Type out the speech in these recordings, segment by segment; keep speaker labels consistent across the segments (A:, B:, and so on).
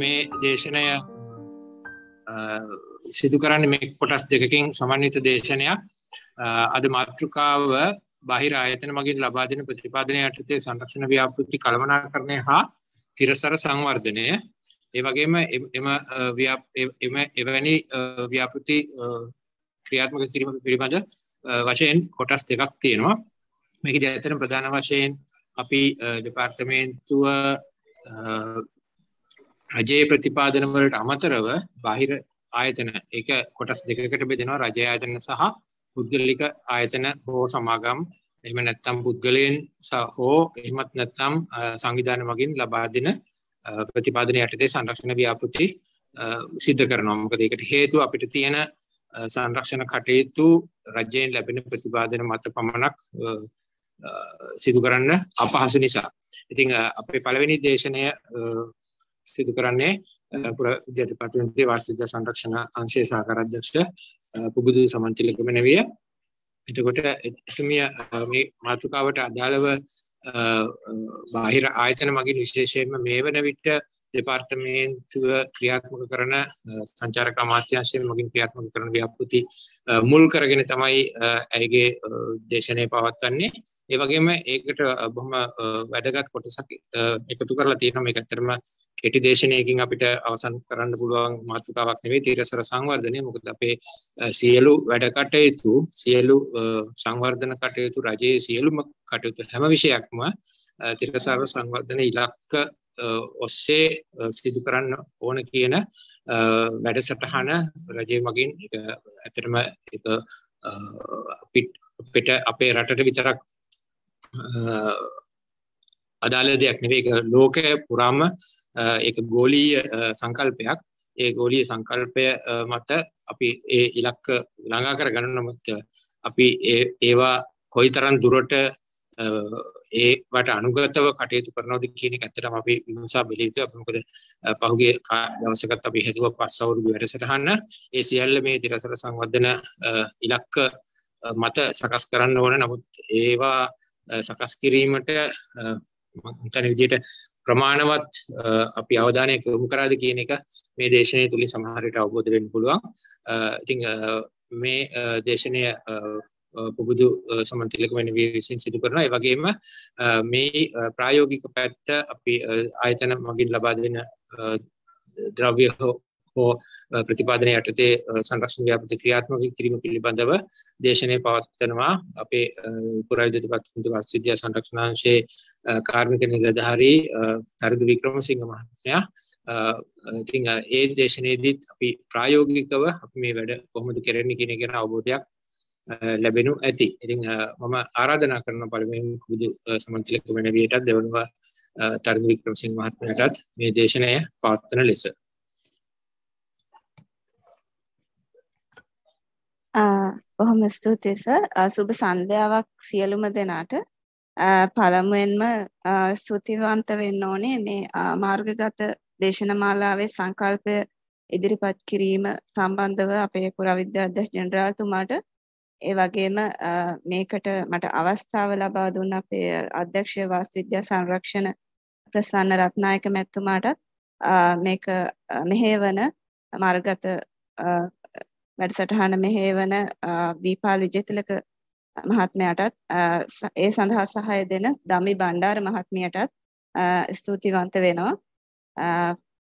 A: මේ දේශනය සිදු කරන්නේ මේ කොටස් දෙකකින් සමන්විත දේශනයක්. අද මාතෘකාව බාහිර ආයතන මගින් ලබා දෙන ප්‍රතිපාදනය යටතේ සංරක්ෂණ ව්‍යාපෘති කළමනාකරණය හා තිරසර සංවර්ධනය. ඒ වගේම එවැනි ව්‍යාපෘති ක්‍රියාත්මක කිරීම පිළිබඳ වශයෙන් කොටස් දෙකක් තියෙනවා. මේකදී ඇත්තටම ප්‍රධාන වශයෙන් අපි දෙපාර්තමේන්තුව රජයේ ප්‍රතිපාදන වලට අමතරව බාහිර ආයතන ඒක කොටස් දෙකකට බෙදෙනවා. රජ ආයතන සහ පුද්ගලික ආයතන හෝ සමාගම්, එහෙම නැත්නම් පුද්ගලයන් හෝ එහෙමත් නැත්නම් සංවිධාන මගින් ලබා දෙන ප්‍රතිපාදන යටතේ සංරක්ෂණ ව්‍යාපෘති සිද්ධ කරනවා. මොකද ඒකට හේතුව අපිට තියෙන සංරක්ෂණ කටයුතු රජයෙන් ලැබෙන ප්‍රතිපාදන මත පමණක් සිදු කරන්න අපහසු නිසා. ඉතින් අපේ පළවෙනි දේශනය සිදු කරන්නේ විද්‍යා දෙපාර්තමේන්තුවේ වාස්තු විද්‍යා සංරක්ෂණ අංශයේ සහකාර අධ්‍යක්ෂ පුබුදු සමන්තිලක මෙනවිය. එතකොට එතුමිය මේ මාතෘකාවට අදාළව බාහිර ආයතන මගින් විශේෂයෙන්ම මේ වන විට දෙපාර්තමේන්තුව ක්‍රියාත්මක කරන සංචාරක අමාත්‍යාංශය මගින් ක්‍රියාත්මක කරන ව්‍යාපෘති මුල් කරගෙන තමයි ඇයගේ දේශනය පවත්වන්නේ. ඒ වගේම ඒකට බොහොම වැදගත් කොටසක් එකතු කරලා තියෙනවා. මේක ඇත්තටම කෙටි දේශනයකින් අපිට අවසන් කරන්න පුළුවන් මාතෘකාවක් නෙවෙයි, තිරසර සංවර්ධනය. මොකද අපේ සියලු වැඩ කටයුතු, සියලු සංවර්ධන කටයුතු, රජයේ සියලුම කටයුතු හැම විෂයක්ම තිරසර සංවර්ධන ඉලක්ක ඔස්සේ සිදු කරන්න ඕන කියන වැඩසටහන රජය මගින් ඒක ඇත්තටම ඒක අපිට අපේ රටට විතරක් අදාළ දෙයක් නෙවෙයි. ඒක ලෝකය පුරාම ඒක ගෝලීය සංකල්පයක්. ඒ ගෝලීය සංකල්පය මත අපි ඒ ඉලක්ක ළඟා කරගන්න නමුත් අපි ඒවා කොයිතරම් දුරට ඒවට අනුගතව කටයුතු කරනවද කියන එක ඇත්තටම අපි විමසා බැලිය යුතුයි. මොකද පහුගිය දවසකත් අපි හිතුවා 5 අවුරුදු වැඩසටහන ඒ සියල්ල මේ තිරසර සංවර්ධන ඉලක්ක මත සකස් කරන්න ඕන. නමුත් ඒවා සකස් කිරීමට මම විදිහට ප්‍රමාණවත් අපි අවධානය යොමු කරාද කියන එක මේ දේශනය තුලින් සමහර විට අවබෝධ වෙන්න පුළුවන්. ඉතින් මේ දේශනය පුබුදු සමන්තිලක මෙනවිය විසින් සිදු කරනවා. ඒ වගේම මේ ප්‍රායෝගික පැත්ත අපි ආයතන මගින් ලබා දෙන ද්‍රව්‍ය හෝ ප්‍රතිපාදන යටතේ සංරක්ෂණ ව්‍යාපෘති ක්‍රියාත්මක කිරීම පිළිබඳව දේශනය පවත්වනවා. අපේ පුරාවිද්‍යා දෙපාර්තමේන්තුවේ වාස්තු විද්‍යා සංරක්ෂණාංශයේ කාර්මික නිලධාරී තරිදු වික්‍රමසිංහ මහත්මයා. ඉතින් ඒ දේශනයේදී අපි ප්‍රායෝගිකව අපි මේ වැඩ කොහොමද කරන්නේ කියන එක ගැන අවබෝධයක් ලැබෙනු ඇති. ඉතින් මම ආරාධනා කරන පළමුවෙන් පුබුදු සමන්තිලක මෙනවියටත් දෙවනුව තරිදු වික්‍රමසිංහ මහත්මයාටත් මේ දේශනය පවත්වන ලෙස.
B: බොහොම ස්තුතියි සර්. සුබ සන්ධ්‍යාවක් සියලුම දෙනාට. පළමුවෙන්ම ස්තුතිවන්ත වෙන්න ඕනේ මේ මාර්ගගත දේශනමාලාවේ සංකල්පය ඉදිරිපත් කිරීම සම්බන්ධව අපේ පුරාවිද්‍යා අධ්‍යක්ෂ ජෙනරාල්තුමාට, ඒ වගේම මේකට මට අවස්ථාව ලබා දුන්න අපේ අධ්‍යක්ෂ වාස්තු විද්‍යා සංරක්ෂණ ප්‍රසන්න රත්නායක මැතිතුමාටත් මේක මෙහෙවන මාර්ගගත වැඩසටහන මෙහෙවන දීපාල් විජේතිලක මහත්මයාටත් ඒ සඳහා සහාය දෙන දමි බණ්ඩාර මහත්මියටත් ස්තුතිවන්ත වෙනවා.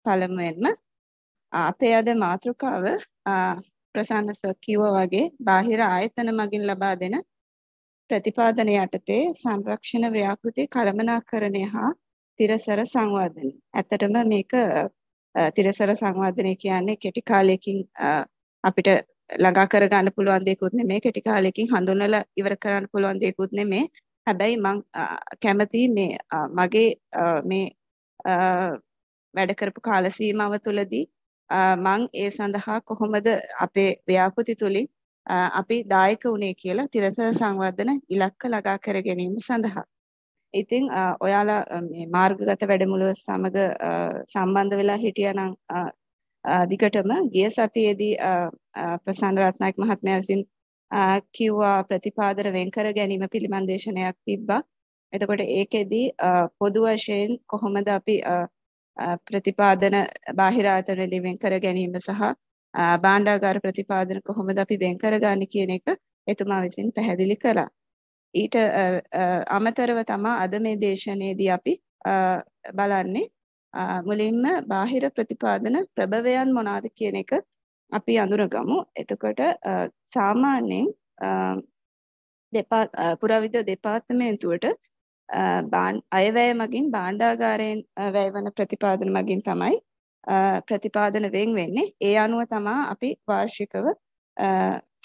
B: පළමුවෙන්ම අපේ අද මාතෘකාව ප්‍රසන්න සර් කිව්වා වගේ බාහිර ආයතන මගින් ලබා දෙන ප්‍රතිපාදන යටතේ සංරක්ෂණ ව්‍යාපෘති කළමනාකරණය හා තිරසර සංවර්ධනය. ඇත්තටම මේක තිරසර සංවර්ධනය කියන්නේ කෙටි කාලයකින් අපිට ළඟා කර ගන්න පුළුවන් දෙයක්වත් නෙමෙයි, කෙටි කාලයකින් හඳුන්වලා ඉවර කරන්න පුළුවන් දෙයක්වත් නෙමෙයි. හැබැයි මම කැමති මේ මගේ මේ වැඩ කරපු කාල සීමාව තුළදී මම ඒ සඳහා කොහොමද අපේ ව්‍යාපෘති තුලින් අපි දායක වුණේ කියලා තිරසර සංවර්ධන ඉලක්ක ළඟා කර ගැනීම සඳහා. ඉතින් ඔයාලා මේ මාර්ගගත වැඩමුළුව සමග සම්බන්ධ වෙලා හිටියානම් දිගටම ගිය සතියේදී ප්‍රසන්න රත්නායක මහත්මයා විසින් කිව්වා ප්‍රතිපාදන වෙන් කර ගැනීම පිළිබඳ දේශනයක් තිබ්බා. එතකොට ඒකෙදී පොදු වශයෙන් කොහොමද අපි ප්‍රතිපාදන බාහිර ආයතන වලින් වෙන් කර ගැනීම සහ භාණ්ඩාගාර ප්‍රතිපාදන කොහොමද අපි වෙන් කරගන්නේ කියන එක එතුමා විසින් පැහැදිලි කළා. ඊට අමතරව තමයි අද මේ දේශනාවේදී අපි බලන්නේ මුලින්ම බාහිර ප්‍රතිපාදන ප්‍රභවයන් මොනවාද කියන එක අපි අඳුරගමු. එතකොට සාමාන්‍යයෙන් පුරාවිද්‍යා දෙපාර්තමේන්තුවට අයවැය මගින් භාණ්ඩාගාරයෙන් වැයවන ප්‍රතිපාදන මගින් තමයි ප්‍රතිපාදන වෙන් වෙන්නේ. ඒ අනුව තමයි අපි වාර්ෂිකව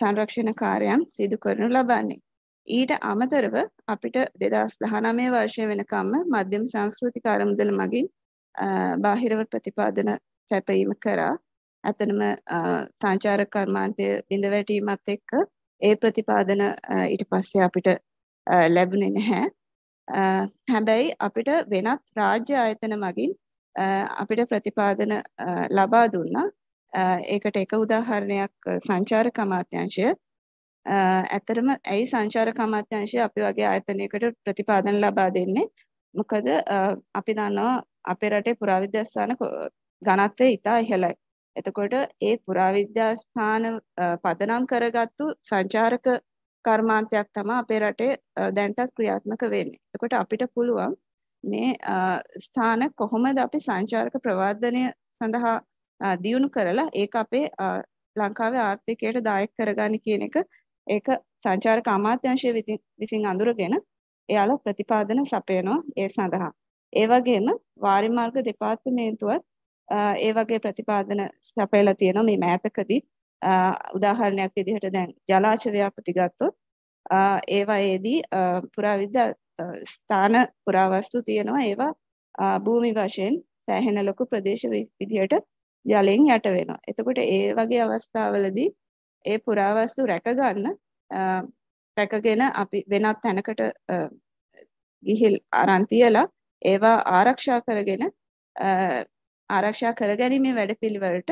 B: සංරක්ෂණ කාර්යයන් සිදු කරනු ලබන්නේ. ඊට අමතරව අපිට 2019 වර්ෂය වෙනකම්ම මධ්‍යම සංස්කෘතික අරමුදල මගින් බාහිරව ප්‍රතිපාදන සැපයීම කරා. අතනම සංචාරක කර්මාන්තය බිඳ වැටීමත් එක්ක ඒ ප්‍රතිපාදන ඊට පස්සේ අපිට ලැබුණේ නැහැ. හැබැයි අපිට වෙනත් රාජ්‍ය ආයතන මගින් අපිට ප්‍රතිපාදන ලබා දුන්නා. ඒකට එක උදාහරණයක් සංචාරක අමාත්‍යාංශය. ඇත්තටම ඇයි සංචාරක අමාත්‍යාංශය අපි වගේ ආයතනයකට ප්‍රතිපාදන ලබා දෙන්නේ? මොකද අපි දන්නවා අපේ රටේ පුරාවිද්‍යා ස්ථාන ඝනත්වය ඉතා ඉහළයි. එතකොට ඒ පුරාවිද්‍යා ස්ථාන පදනම් කරගත්තු සංචාරක කර්මාන්තයක් තමයි අපේ රටේ දැන්ටත් ක්‍රියාත්මක වෙන්නේ. එතකොට අපිට පුළුවන් මේ ස්ථාන කොහොමද අපි සංචාරක ප්‍රවර්ධනය සඳහා දියුණු කරලා ඒක අපේ ලංකාවේ ආර්ථිකයට දායක කරගන්න කියන එක ඒක සංචාරක අමාත්‍යාංශය විසින් අඳුරගෙන එයාලා ප්‍රතිපාදන සපයනවා ඒ සඳහා. ඒ වගේම වාරි මාර්ග දෙපාර්තමේන්තුවත් ඒ වගේ ප්‍රතිපාදන සපයලා තියෙනවා මේ මෑතකදී. උදාහරණයක් විදිහට දැන් ජලාශ ව්‍යාපෘති ගත්තොත් ඒවායේදී පුරාවිද්‍යා ස්ථාන පුරාවස්තු තියෙනවා. ඒවා භූමි වශයෙන් සෑහෙන ලොකු ප්‍රදේශ විදිහට ජලයෙන් යට වෙනවා. එතකොට ඒ වගේ අවස්ථාවලදී ඒ පුරාවස්තු රැකගෙන අපි වෙනත් තැනකට ගිහිල් අරන් තියලා ඒවා ආරක්ෂා කරගැනීමේ වැඩපිළිවෙලට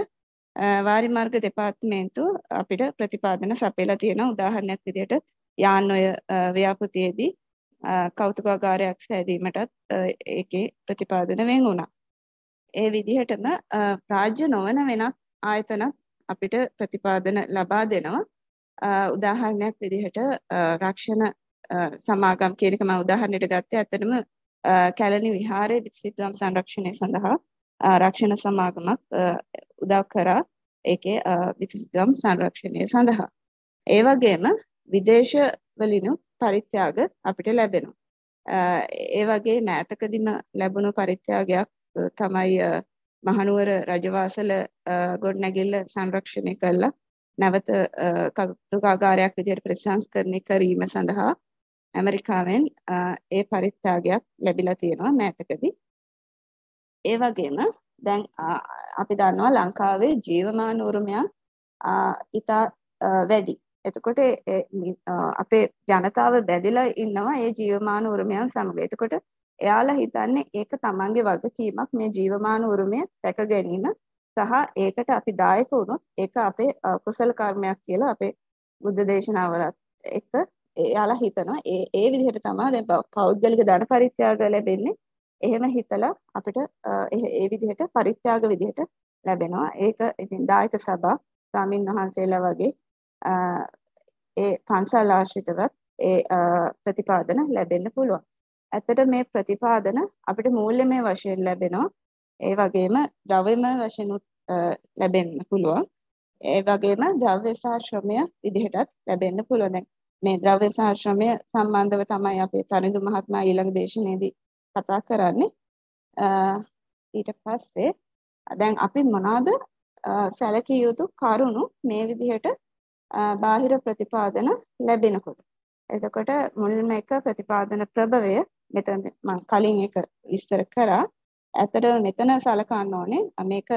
B: වාරි මාර්ග දෙපාර්තමේන්තුව අපිට ප්‍රතිපාදන සපයලා තියෙනවා. උදාහරණයක් විදිහට යාන්ඔය ව්‍යාපෘතියේදී කෞතුකාගාරයක් සෑදීමටත් ඒකේ ප්‍රතිපාදන වෙන් වුණා. ඒ විදිහටම රාජ්‍ය නොවන වෙනත් ආයතනත් අපිට ප්‍රතිපාදන ලබා දෙනවා. උදාහරණයක් විදිහට රක්ෂණ සමාගම් කියන එක මම උදාහරණයට ගත්තේ. ඇත්තටම කැලණි විහාරයේ විසිතුම් සංරක්ෂණය සඳහා රක්ෂණ සමාගමක් උදව් කරා ඒකේ විසිතුම් සංරක්ෂණය සඳහා. ඒ වගේම විදේශ වලිනු පරිත්‍යාග අපිට ලැබෙනවා. ඒ වගේ මෑතකදීම ලැබුණු පරිත්‍යාගයක් තමයි මහනුවර රජවාසල ගොඩනැගිල්ල සංරක්ෂණය කළා නැවත කෞතුකාගාරයක් විදිහට ප්‍රතිසංස්කරණය කිරීම සඳහා ඇමරිකාවෙන් ඒ පරිත්‍යාගයක් ලැබිලා තියෙනවා මෑතකදී. ඒ වගේම දැන් අපි දන්නවා ලංකාවේ ජීවමාන උරුමයන් ඉතා වැඩි. එතකොට අපේ ජනතාව බැඳිලා ඉන්නවා ඒ ජීවමාන උරුමයන් සමග. එතකොට එයාලා හිතන්නේ ඒක තමන්ගේ වගකීමක් මේ ජීවමාන උරුමය රැක ගැනීම සහ ඒකට අපි දායක වුණොත් ඒක අපේ කුසල කර්මයක් කියලා අපේ බුද්ධ දේශනාවලත් එක්ක එයාලා හිතනවා. ඒ විදිහට තමයි දැන් පෞද්ගලික ධන පරිත්‍යාග ලැබෙන්නේ. එහෙම හිතලා අපිට ඒ විදිහට පරිත්‍යාග විදිහට ලැබෙනවා. ඒක ඉතින් දායක සභා ස්වාමින් වහන්සේලා වගේ ඒ පන්සල් ආශ්‍රිතවත් ඒ ප්‍රතිපාදන ලැබෙන්න පුළුවන්. ඇත්තට මේ ප්‍රතිපාදන අපිට මූල්‍යමය වශයෙන් ලැබෙනවා. ඒ වගේම ද්‍රව්‍යමය වශයෙන් ලැබෙන්න පුළුවන්. ඒ වගේම ද්‍රව්‍ය සහ ශ්‍රමය විදිහටත් ලැබෙන්න පුළුවන්. දැන් මේ ද්‍රව්‍ය සහ ශ්‍රමය සම්බන්ධව තමයි අපේ තරිඳු මහත්මයා ඊළඟ දේශනාවේදී කතා කරන්නේ. ඊට පස්සේ දැන් අපි මොනවාද සැලකිය යුතු කරුණු මේ විදිහට බාහිර ප්‍රතිපාදන ලැබෙනකොට. එතකොට මුල්ම එක ප්‍රතිපාදන ප්‍රභවය මෙතන මම කලින් එක විස්තර කරා. ඇත්තට මෙතන සලකන්න ඕනේ මේක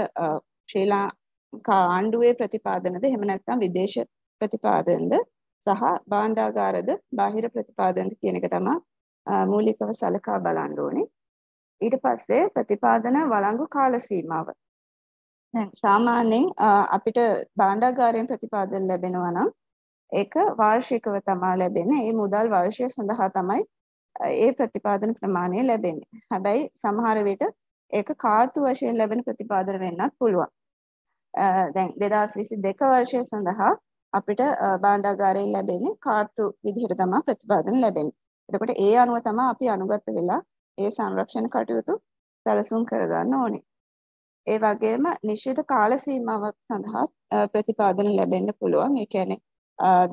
B: ශ්‍රී ලංකා ආණ්ඩුවේ ප්‍රතිපාදනද එහෙම නැත්නම් විදේශ ප්‍රතිපාදනද සහ භාණ්ඩාගාරද බාහිර ප්‍රතිපාදනද කියන එක තමයි මූලිකව සලකා බලන්න ඕනේ. ඊට පස්සේ ප්‍රතිපාදන වළංගු කාල සීමාව. දැන් සාමාන්‍යයෙන් අපිට භාණ්ඩාගාරයෙන් ප්‍රතිපාදන ලැබෙනවා නම් ඒක වාර්ෂිකව තමයි ලැබෙන්නේ. ඒ මුදල් වර්ෂය සඳහා තමයි ඒ ප්‍රතිපාදන ප්‍රමාණය ලැබෙන්නේ. හැබැයි සමහර විට ඒක කාර්තු වශයෙන් ලැබෙන ප්‍රතිපාදන වෙන්නත් පුළුවන්. දැන් 2022 වර්ෂය සඳහා අපිට භාණ්ඩාගාරයෙන් ලැබෙන්නේ කාර්තු විදිහට තමයි ප්‍රතිපාදන ලැබෙන්නේ. එතකොට ඒ අනුව තමයි අපි අනුගත වෙලා ඒ සංරක්ෂණ කටයුතු සැලසුම් කරගන්න ඕනේ. ඒ වගේම නිශ්චිත කාල සීමාවක් සඳහා ප්‍රතිපාදන ලැබෙන්න පුළුවන්. ඒ කියන්නේ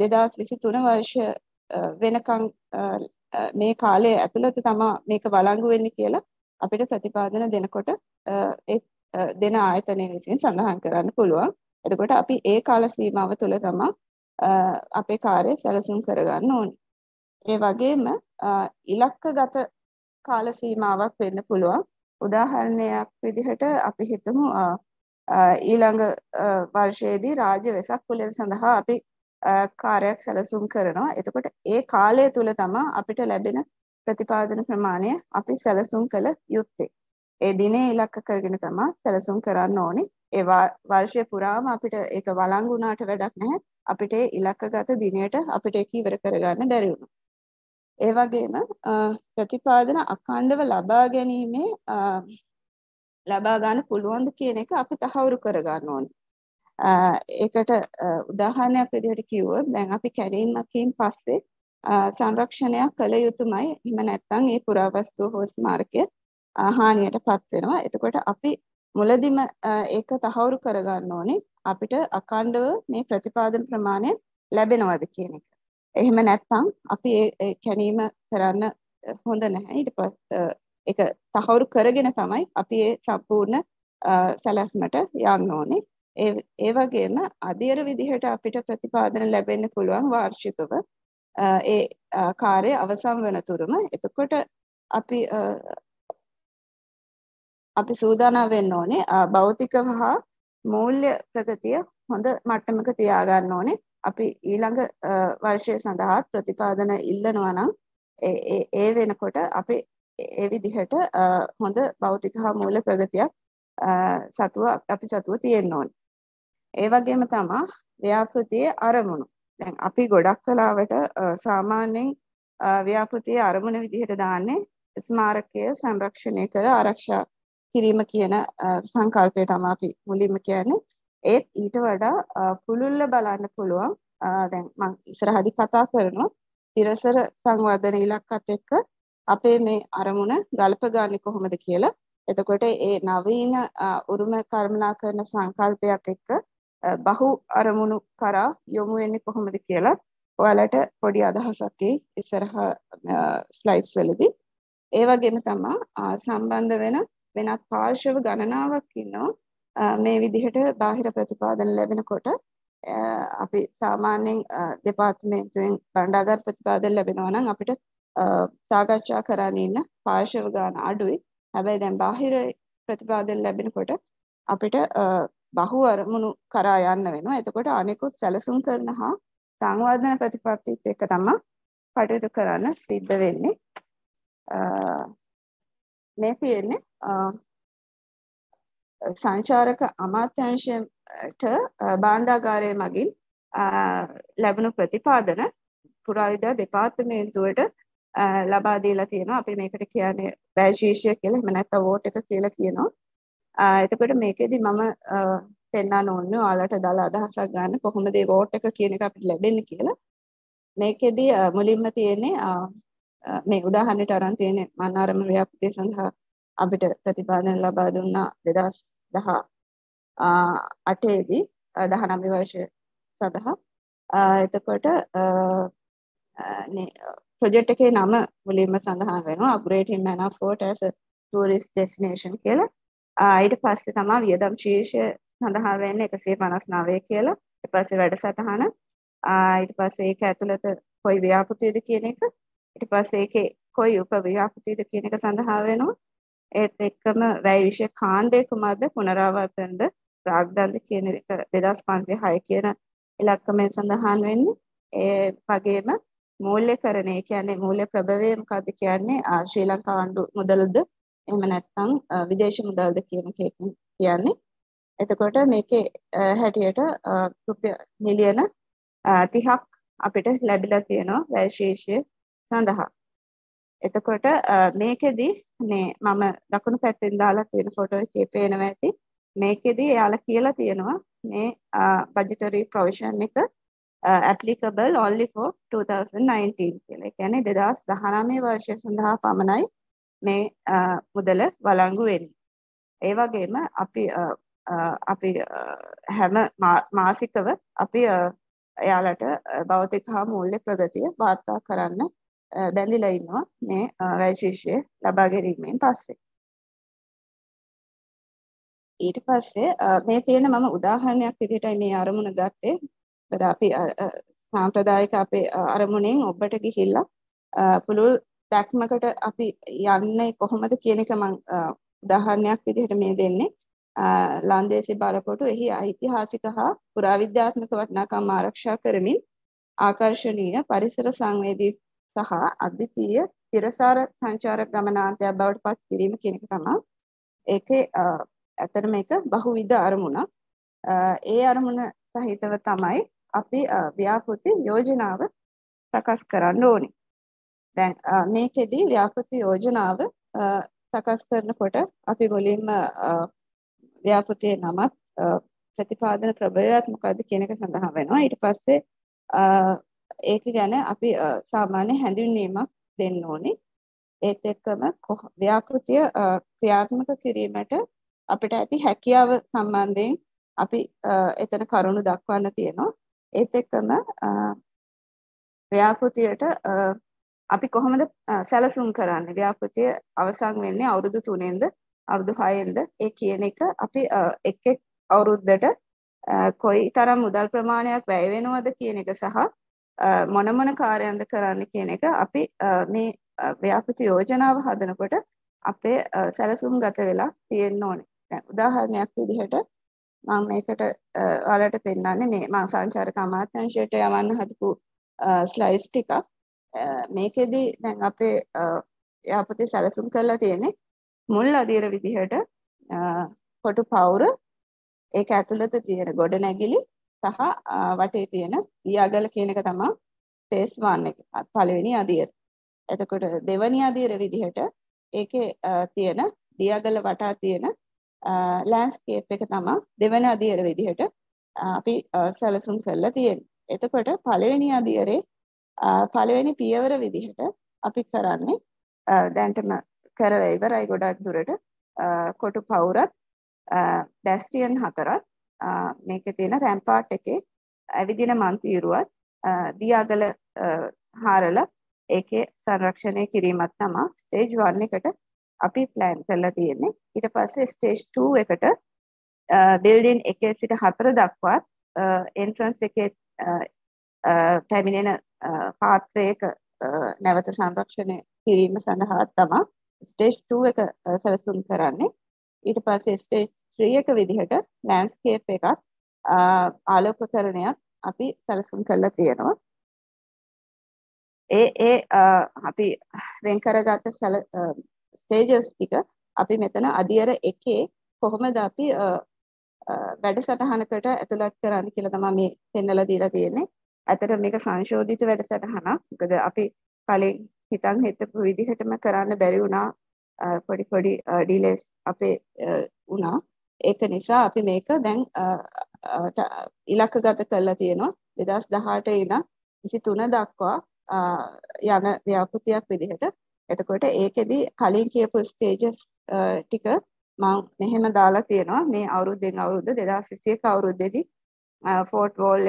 B: 2023 වර්ෂ වෙනකන් මේ කාලය ඇතුළත තමයි මේක වළංගු වෙන්නේ කියලා අපිට ප්‍රතිපාදන දෙනකොට දෙන ආයතනය විසින් සඳහන් කරන්න පුළුවන්. එතකොට අපි ඒ කාල සීමාව තුළ තමයි අපේ කාර්ය සැලසුම් කරගන්න ඕනේ. ඒ වගේම ඉලක්කගත කාල සීමාවක් වෙන්න පුළුවන්. උදාහරණයක් විදිහට අපි හිතමු ඊළඟ වර්ෂයේදී රාජ්‍ය වෙසක් කුලය සඳහා අපි කාර්යයක් සැලසුම් කරනවා. එතකොට ඒ කාලය තුල තමයි අපිට ලැබෙන ප්‍රතිපාදන ප්‍රමාණය අපි සැලසුම් කළ යුත්තේ. ඒ දිනේ ඉලක්ක කරගෙන තමයි සැලසුම් කරන්න ඕනේ. ඒ වර්ෂය පුරාම අපිට ඒක වළංගු වුණාට වැඩක් නැහැ. අපිට ඒ ඉලක්කගත දිනයට අපිට ඒක ඉවර කරගන්න බැරි වුණා. ඒ වගේම ප්‍රතිපාදන අඛණ්ඩව ලබා ගැනීමේ ලබා ගන්න පුළුවන්ද කියන එක අපි තහවුරු කරගන්න ඕනේ. ඒකට උදාහරණයක් විදිහට කිව්වොත් දැන් අපි කැඩීමකින් පස්සේ සංරක්ෂණයක් කළ යුතුමයි. එහෙම නැත්නම් ඒ පුරාවස්තු හෝ ස්මාරකය හානියටපත් වෙනවා. එතකොට අපි මුලදිම ඒක තහවුරු කරගන්න ඕනේ. අපිට අඛණ්ඩව මේ ප්‍රතිපාදන ප්‍රමාණය ලැබෙනවද කියන එක. එහෙම නැත්නම් අපි ඒ කැණීම කරන්න හොඳ නැහැ. ඊට පස්සේ ඒක තහවුරු කරගෙන තමයි අපි ඒ සම්පූර්ණ සැලැස්මට යන්න ඕනේ. ඒ වගේම අධියර විදිහට අපිට ප්‍රතිපාදන ලැබෙන්න පුළුවන් වාර්ෂිකව ඒ කාර්ය අවසන් වන තුරුම. එතකොට අපි සූදානම් වෙන්න ඕනේ භෞතික හා මූල්‍ය ප්‍රගතිය හොඳ මට්ටමක තියාගන්න ඕනේ. අපි ඊළඟ වර්ෂය සඳහා ප්‍රතිපාදන ඉල්ලනවා නම් ඒ වෙනකොට අපි ඒ විදිහට හොඳ භෞතික හා මූල්‍ය ප්‍රගතියක් අපි සතුව තියෙන්න ඕනේ. ඒ වගේම තමයි ව්‍යාපෘතියේ අරමුණු. දැන් අපි ගොඩක් වෙලාවට සාමාන්‍යයෙන් ව්‍යාපෘතියේ අරමුණ විදිහට දාන්නේ ස්මාරකය සංරක්ෂණය කර ආරක්ෂා කිරීම කියන සංකල්පය තමයි අපි මුලින්ම කියන්නේ. ඒත් ඊට වඩා පුළුල්ව බලන්න පුළුවන්. දැන් මම ඉස්සරහදී කතා කරනවා තිරසර සංවර්ධන ඉලක්කත් එක්ක අපේ මේ අරමුණ ගලපගන්නේ කොහොමද කියලා. එතකොට ඒ නවීන උරුම කළමනාකරන සංකල්පයත් එක්ක බහු අරමුණු කරා යොමු වෙන්නේ කොහොමද කියලා ඔයාලට පොඩි අදහසක් ඉස්සරහ ස්ලයිඩ්ස් වලදී. ඒ වගේම තමයි සම්බන්ධ වෙන වෙනත් පාර්ශව ගණනාවක් ඉන්නවා මේ විදිහට බාහිර ප්‍රතිපාදන ලැබෙනකොට අපි සාමාන්‍යයෙන් දෙපාර්තමේන්තුවෙන් භාණ්ඩාගාර ප්‍රතිපාදන ලැබෙනවා නම් අපිට සාකච්ඡා කරන්න ඉන්න පාර්ශව ගාන අඩුයි. හැබැයි දැන් බාහිර ප්‍රතිපාදන ලැබෙනකොට අපිට බහු අරමුණු කරා යන්න වෙනවා. එතකොට අනෙකුත් සැලසුම් කරන හා සංවර්ධන ප්‍රතිපත්තිත් එක්ක තමයි කටයුතු කරන්න සිද්ධ වෙන්නේ. මේ තියෙන්නේ සංචාරක අමාත්‍යාංශයට භාණ්ඩාගාරය මගින් ලැබුණු ප්‍රතිපාදන පුරාවිද්‍යා දෙපාර්තමේන්තුවට ලබා දීලා තියෙනවා. අපි මේකට කියන්නේ වැජීෂය කියලා, එහෙම නැත්නම් වෝට් එක කියලා කියනවා. එතකොට මේකෙදි මම පෙන්වන්න ඕනේ ඔයාලට දාලා අදහසක් ගන්න කොහොමද මේ වෝට් එක කියන එක අපිට ලැබෙන්නේ කියලා. මේකෙදි මුලින්ම තියෙන්නේ මේ උදාහරණයට අරන් තියෙන්නේ මන්නාරම ව්‍යාපෘතිය සඳහා අපිට ප්‍රතිපාදන ලබා දුන්නා 2018 දී 19 වර්ෂය සඳහා. එතකොට ප්‍රොජෙක්ට් එකේ නම මුලින්ම සඳහන් වෙනවා upgrading Manor Fort as a tourist destination කියලා. ඊට පස්සේ තමයි වියදම් ශීර්ෂය සඳහන් වෙන්නේ 159 කියලා. ඊට පස්සේ වැඩසටහන ඊට පස්සේ ඒක ඇතුළත කොයි ව්‍යාපෘතියද කියන එක, ඊට පස්සේ ඒකේ කොයි උපව්‍යාපෘතියද කියන එක සඳහන් වෙනවා. ඒත් එක්කම වැය විෂය කාණ්ඩය කුමක්ද, පුනරාවර්තනද, ප්‍රාග්ධන්ද කියන එක 2506 කියන ඉලක්කමෙන් සඳහන් වෙන්නේ. ඒ වගේම මූල්‍යකරණය කියන්නේ මූල්‍ය ප්‍රභවය මොකක්ද කියන්නේ ශ්‍රී ලංකා ආණ්ඩු මුදලද එහෙම නැත්නම් විදේශ මුදල්ද කියන එක කියන්නේ. එතකොට මේකේ හැටියට රුපියල් මිලියන 30ක් අපිට ලැබිලා තියෙනවා වැය ශීර්ෂය සඳහා. එතකොට මේකෙදි මේ මම දකුණු පැත්තෙන් දාලා තියෙන ෆොටෝ එකේ පේනවා ඇති. මේකෙදි එයාලා කියලා තියෙනවා මේ budgetary provision එක applicable only for 2019 කියලා. ඒ කියන්නේ 2019 වර්ෂය සඳහා පමණයි මේ මුදල වළංගු වෙන්නේ. ඒ වගේම අපි හැම මාසිකව අපි එයාලට භෞතික හා මූල්‍ය ප්‍රගතිය වාර්තා කරන්න බැඳිලා ඉන්නවා මේ වැය ශීර්ෂය ලබා ගැනීමෙන් පස්සේ. ඊට පස්සේ මේ තියෙන මම උදාහරණයක් විදිහටයි මේ අරමුණ ගත්තේ. අපි සාම්ප්‍රදායික අපේ අරමුණෙන් ඔබට ගිහිල්ලා පුළුල් දැක්මකට අපි යන්නේ කොහොමද කියන එක මම උදාහරණයක් විදිහට මේ දෙන්නේ. ලන්දේසි බලකොටු එහි ඓතිහාසික හා පුරාවිද්‍යාත්මක වටිනාකම් ආරක්ෂා කරමින් ආකර්ශනීය පරිසර සංවේදී සහ අද්විතීය තිරසාර සංචාරක ගමනාන්තයක් බවට පත් කිරීම කියන එක තමයි. ඒකේ ඇත්තට මේක බහුවිධ අරමුණක්. ඒ අරමුණ සහිතව තමයි අපි ව්‍යාපෘති යෝජනාව සකස් කරන්න ඕනේ. දැන් මේකෙදි ව්‍යාපෘති යෝජනාව සකස් කරනකොට අපි මුලින්ම ව්‍යාපෘතියේ නමත් ප්‍රතිපාදන ප්‍රබලයක් මොකද්ද කියන එක සඳහන් වෙනවා. ඊට පස්සේ ඒක ගැන අපි සාමාන්‍ය හැඳින්වීමක් දෙන්න ඕනේ. ඒත් එක්කම ව්‍යාපෘතිය ක්‍රියාත්මක කිරීමට අපිට ඇති හැකියාව සම්බන්ධයෙන් අපි එතන කරුණු දක්වන්න තියෙනවා. ඒත් එක්කම ව්‍යාපෘතියට අපි කොහොමද සැලසුම් කරන්නේ? ව්‍යාපෘතිය අවසන් වෙන්නේ අවුරුදු 3ෙන්ද අවුරුදු 6ෙන්ද ඒ කියන එක අපි එක් අවුරුද්දට කොයි තරම් මුදල් ප්‍රමාණයක් වැය වෙනවද කියන එක සහ මොන මොන කාර්යයන්ද කරන්න කියන එක අපි මේ ව්‍යාපෘති යෝජනාව හදනකොට අපේ සැලසුම්ගත වෙලා තියෙන්න ඕනේ. දැන් උදාහරණයක් විදිහට මම මේකට ඔයාලට පෙන්නන්නේ මේ මම සංචාරක අමාත්‍යාංශයට යවන්න හදපු ස්ලයිඩ්ස් ටිකක්. මේකෙදි දැන් අපේ ව්‍යාපෘති සැලසුම් කරලා තියෙන්නේ මුල් අදියර විදිහට කොටු පවුර ඒක ඇතුළත තියෙන ගොඩනැගිලි සහ වටේ තියෙන දියාගල කියන එක තමයි ෆේස් 1 එක පළවෙනි අදියර. එතකොට දෙවෙනි අදියර විදිහට ඒකේ තියෙන දියාගල වටා තියෙන ලෑන්ඩ්ස්කේප් එක තමයි දෙවෙනි අදියර විදිහට අපි සැලසුම් කරලා තියෙන්නේ. එතකොට පළවෙනි අදියරේ පළවෙනි පියවර විදිහට අපි කරන්නේ දැන්ටම කරලා ඉවරයි ගොඩක් දුරට කොටු පවුරත් බැස්ටියන් 4ත් මේකේ තියෙන රැම්පාට් එකේ ඇවිදින මන්තිරුවත් දියාගල හාරලා ඒකේ සංරක්ෂණය කිරීමක් තමයි ස්ටේජ් 1 එකට අපි ප්ලෑන් කරලා තියෙන්නේ. ඊට පස්සේ ස්ටේජ් 2 එකට බිල්ඩින් 1 සිට 4 දක්වා එන්ට්‍රන්ස් එකේ පැමිණෙන පාත්‍රයක නැවත සංරක්ෂණය කිරීම සඳහා තමයි ස්ටේජ් 2 එක සැලසුම් කරන්නේ. ඊට පස්සේ ස්ටේජ් 3 එක විදිහට ලෑන්ඩ්ස්කේප් එකක් ආලෝකකරණයක් අපි සැලසුම් කරලා තියෙනවා. අපි වෙන් කරගත්ත ස්ටේජස් ටික අපි මෙතන අදියර එකේ කොහොමද අපි වැඩසටහනකට ඇතුළත් කරන්න කියලා තමයි මේ පෙන්නලා දීලා තියෙන්නේ. ඇත්තට මේක සංශෝධිත වැඩසටහනක්. මොකද අපි කලින් හිතන් හිතපු විදිහටම කරන්න බැරි වුණා. පොඩි ඩිලේස් අපේ වුණා. ඒක නිසා අපි මේක දැන් ඉලක්කගත කරලා තියෙනවා 2018 ඉඳන් 23 දක්වා යන ව්‍යාපෘතියක් විදිහට. එතකොට ඒකෙදි කලින් කියපු ස්ටේජස් ටික මම මෙහෙම දාලා තියෙනවා. මේ අවුරුද්දෙන් අවුරුද්ද 2021 අවුරුද්දේදී ෆෝර්ට් වෝල්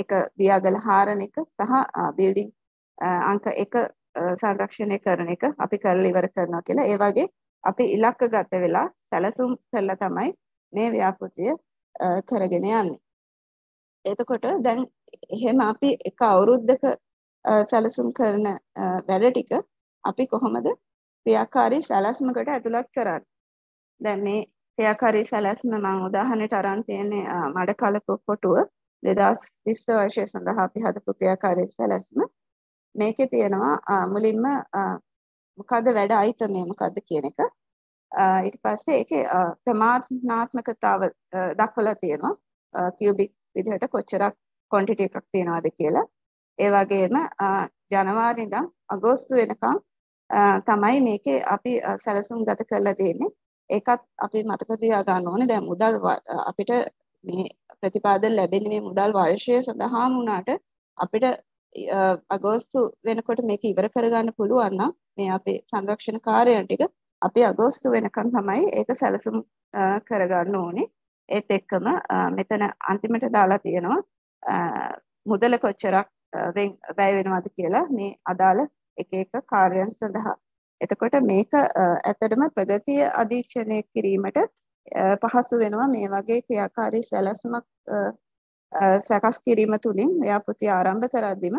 B: එක දියාගල හාරන එක සහ බිල්ඩින් අංක 1 සංරක්ෂණය කරන එක අපි කරලා ඉවර කරනවා කියලා. ඒ වගේ අපි ඉලක්කගත වෙලා සැලසුම් කරලා තමයි මේ ව්‍යාපෘතිය කරගෙන යන්නේ. එතකොට දැන් එහෙම අපි එක අවුරුද්දක සැලසුම් කරන වැඩ ටික අපි කොහොමද ක්‍රියාකාරී සැලැස්මකට ඇතුළත් කරන්නේ? දැන් මේ ක්‍රියාකාරී සැලැස්ම මම උදාහරණයට අරන් තියෙන්නේ මඩකලපු කොටුව 2020 වර්ෂය සඳහා අපි හදපු ක්‍රියාකාරී සැලැස්ම. මේකේ තියෙනවා මුලින්ම මොකද්ද වැඩ අයිතමේ මොකද්ද කියන එක. ඊට පස්සේ ඒකේ ප්‍රමාණාත්මකතාව දක්වලා තියෙනවා. කියුබික් විදිහට කොච්චරක් ක්වොන්ටිටි එකක් තියෙනවද කියලා. ඒ වගේම ජනවාරි ඉඳන් අගෝස්තු වෙනකම් තමයි මේකේ අපි සැලසුම් ගත කරලා තියෙන්නේ. ඒකත් අපි මතක තියා ගන්න ඕනේ. දැන් මුදල් අපිට මේ ප්‍රතිපාදන ලැබෙන්නේ මේ මුදල් වර්ෂය සඳහාම වුණාට අපිට අගෝස්තු වෙනකොට මේක ඉවර කරගන්න පුළුවන් නම් මේ අපේ සංරක්ෂණ කාර්යයන් ටික අපි අගෝස්තු වෙනකන් තමයි ඒක සැලසුම් කරගන්න ඕනේ. ඒත් එක්කම මෙතන අන්තිමට දාලා තියෙනවා මුදල කොච්චරක් වැය වෙනවද කියලා මේ අදාළ එක එක කාර්යයන් සඳහා. එතකොට මේක ඇත්තටම ප්‍රගතිය අධීක්ෂණය කිරීමට පහසු වෙනවා මේ වගේ ක්‍රියාකාරී සැලැස්මක් සකස් කිරීම තුළින් ව්‍යාපෘති ආරම්භ කරද්දිම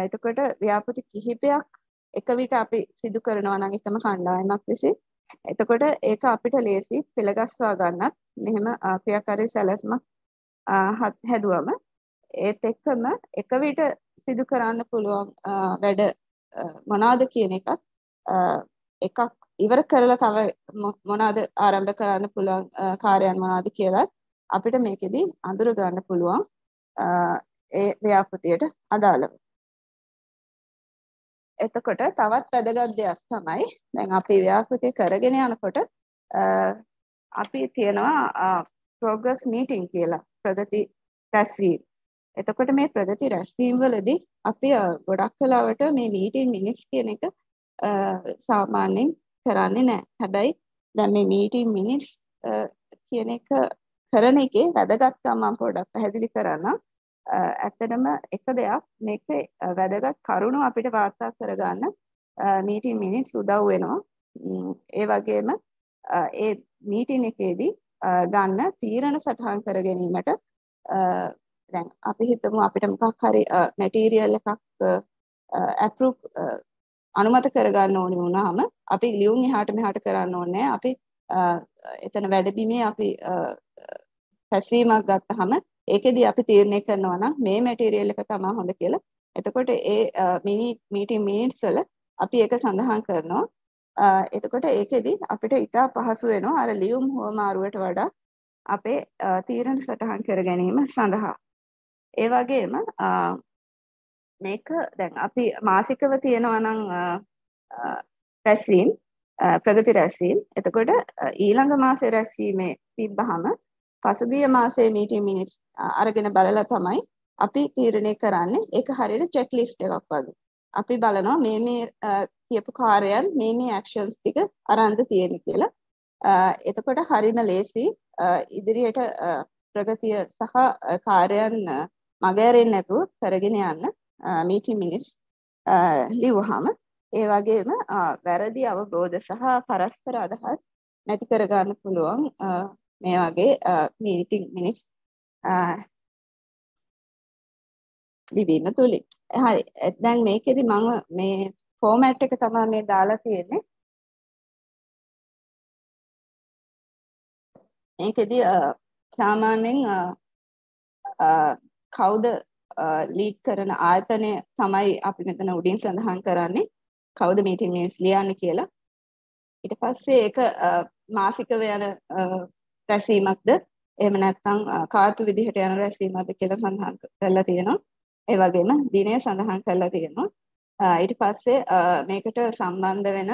B: එතකොට ව්‍යාපෘති කිහිපයක් එක විට අපි සිදු කරනවා නම් එකම කණ්ඩායමක් විසින් එතකොට ඒක අපිට ලේසි පෙළගස්වා ගන්නත් මෙහෙම ක්‍රියාකාරී සැලැස්මක් හැදුවම ඒත් එක්කම එක විට සිදු කරන්න පුළුවන් වැඩ මොනවාද කියන එකක් ඉවර කරලා තව මොනවාද ආරම්භ කරන්න පුළුවන් කාර්යයන් මොනවාද කියලා අපිට මේකෙදි අඳුර ගන්න පුළුවන් ඒ ව්‍යාපෘතියට අදාළව. එතකොට තවත් වැදගත් දෙයක් තමයි දැන් අපි ව්‍යාපෘතිය කරගෙන යනකොට අපි තියනවා progress meeting කියලා ප්‍රගති රැස්වීම. එතකොට මේ ප්‍රගති රැස්වීම වලදී අපි ගොඩක් වෙලාවට මේ meeting minutes කියන එක සාමාන්‍යයෙන් කරන්නේ නැහැ. හැබැයි දැන් මේ meeting minutes කියන එක කරන එකේ වැදගත්කම මම පොඩ්ඩක් පැහැදිලි කරන්නම්. ඇත්තටම එක දෙයක් මේකේ වැදගත් කරුණු අපිට වාර්තා කරගන්න meeting minutes උදව් වෙනවා. ඒ වගේම ඒ meeting එකේදී ගන්න තීරණ සටහන් කර ගැනීමට දැන් අපි හිතමු අපිට මොකක් හරි මැටීරියල් එකක් අප්‍රූව් අනුමත කරගන්න ඕනේ වුණාම අපි ලියුම් එහාට මෙහාට කරන්න ඕනේ. අපි එතන වැඩබිමේ අපි පැසීමක් ගත්තාම ඒකෙදි අපි තීරණය කරනවා නම් මේ මැටීරියල් එක තමයි හොඳ කියලා. එතකොට ඒ මීටින් මිනිට්ස් වල අපි ඒක සඳහන් කරනවා. එතකොට ඒකෙදි අපිට ඉතා පහසු වෙනවා අර ලියුම් හුවමාරුවට වඩා අපේ තීරණ සටහන් කර ගැනීම සඳහා. ඒ වගේම මේක දැන් අපි මාසිකව තියෙනවා නම් රැස්වීම ප්‍රගති රැස්වීම. එතකොට ඊළඟ මාසේ රැස්වීමේ තිබ්බහම පසුගිය මාසයේ මීටින් මිනිට්ස් අරගෙන බලලා තමයි අපි තීරණය කරන්නේ. ඒක හරියට චෙක් ලිස්ට් එකක් වගේ. අපි බලනවා මේ කියපු කාර්යයන් මේ ඇක්ෂන්ස් ටික අරන්ද තියෙන්නේ කියලා. එතකොට හරිම ලේසි ඉදිරියට ප්‍රගතිය සහ කාර්යයන් මගහැරෙන්නේ නැතුව කරගෙන යන්න මීටින් මිනිට්ස් ලිව්වහම ඒ වගේම වැරදි අවබෝධ සහ පරස්පර අදහස් නැති කරගන්න පුළුවන් මේ වගේ මීටින් මිනිට්ස් ලිවීම තුලින්. හරි. දැන් මේකෙදි මම මේ ෆෝමැට් එක තමයි මේ දාලා තියෙන්නේ. මේකෙදි සාමාන්‍යයෙන් කවුද ලීඩ් කරන ආයතනය තමයි අපි මෙතන උඩින් සඳහන් කරන්නේ. කවුද මීටින් මිනිට්ස් ලියන්නේ කියලා. ඊට පස්සේ ඒක මාසිකව යන රැසීමක්ද එහෙම නැත්නම් කාර්තු විදිහට යන රැසීමක්ද කියලා සඳහන් කරලා තියෙනවා. ඒ වගේම දිනය සඳහන් කරලා තියෙනවා. ඊට පස්සේ මේකට සම්බන්ධ වෙන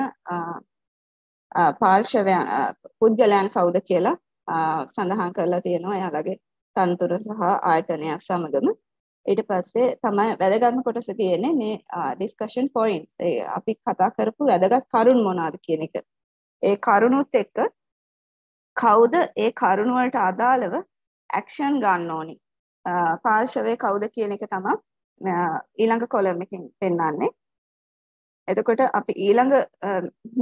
B: පාර්ශවයන් පුද්ගලයන් කවුද කියලා සඳහන් කරලා තියෙනවා. එයාලගේ තනතුර සහ ආයතනය සමගම. ඊට පස්සේ තමයි වැදගත්ම කොටස තියෙන්නේ මේ ඩිස්කෂන් පොයින්ට්ස්. ඒ අපි කතා කරපු වැදගත් කරුණු මොනවාද කියන එක. ඒ කරුණුත් එක්ක කවුද ඒ කරුණ වලට අදාළව ඇක්ෂන් ගන්න ඕනි. පාර්ශවයේ කවුද කියන එක තමයි ඊළඟ කොලම් එකකින් පෙන්නන්නේ. එතකොට අපි ඊළඟ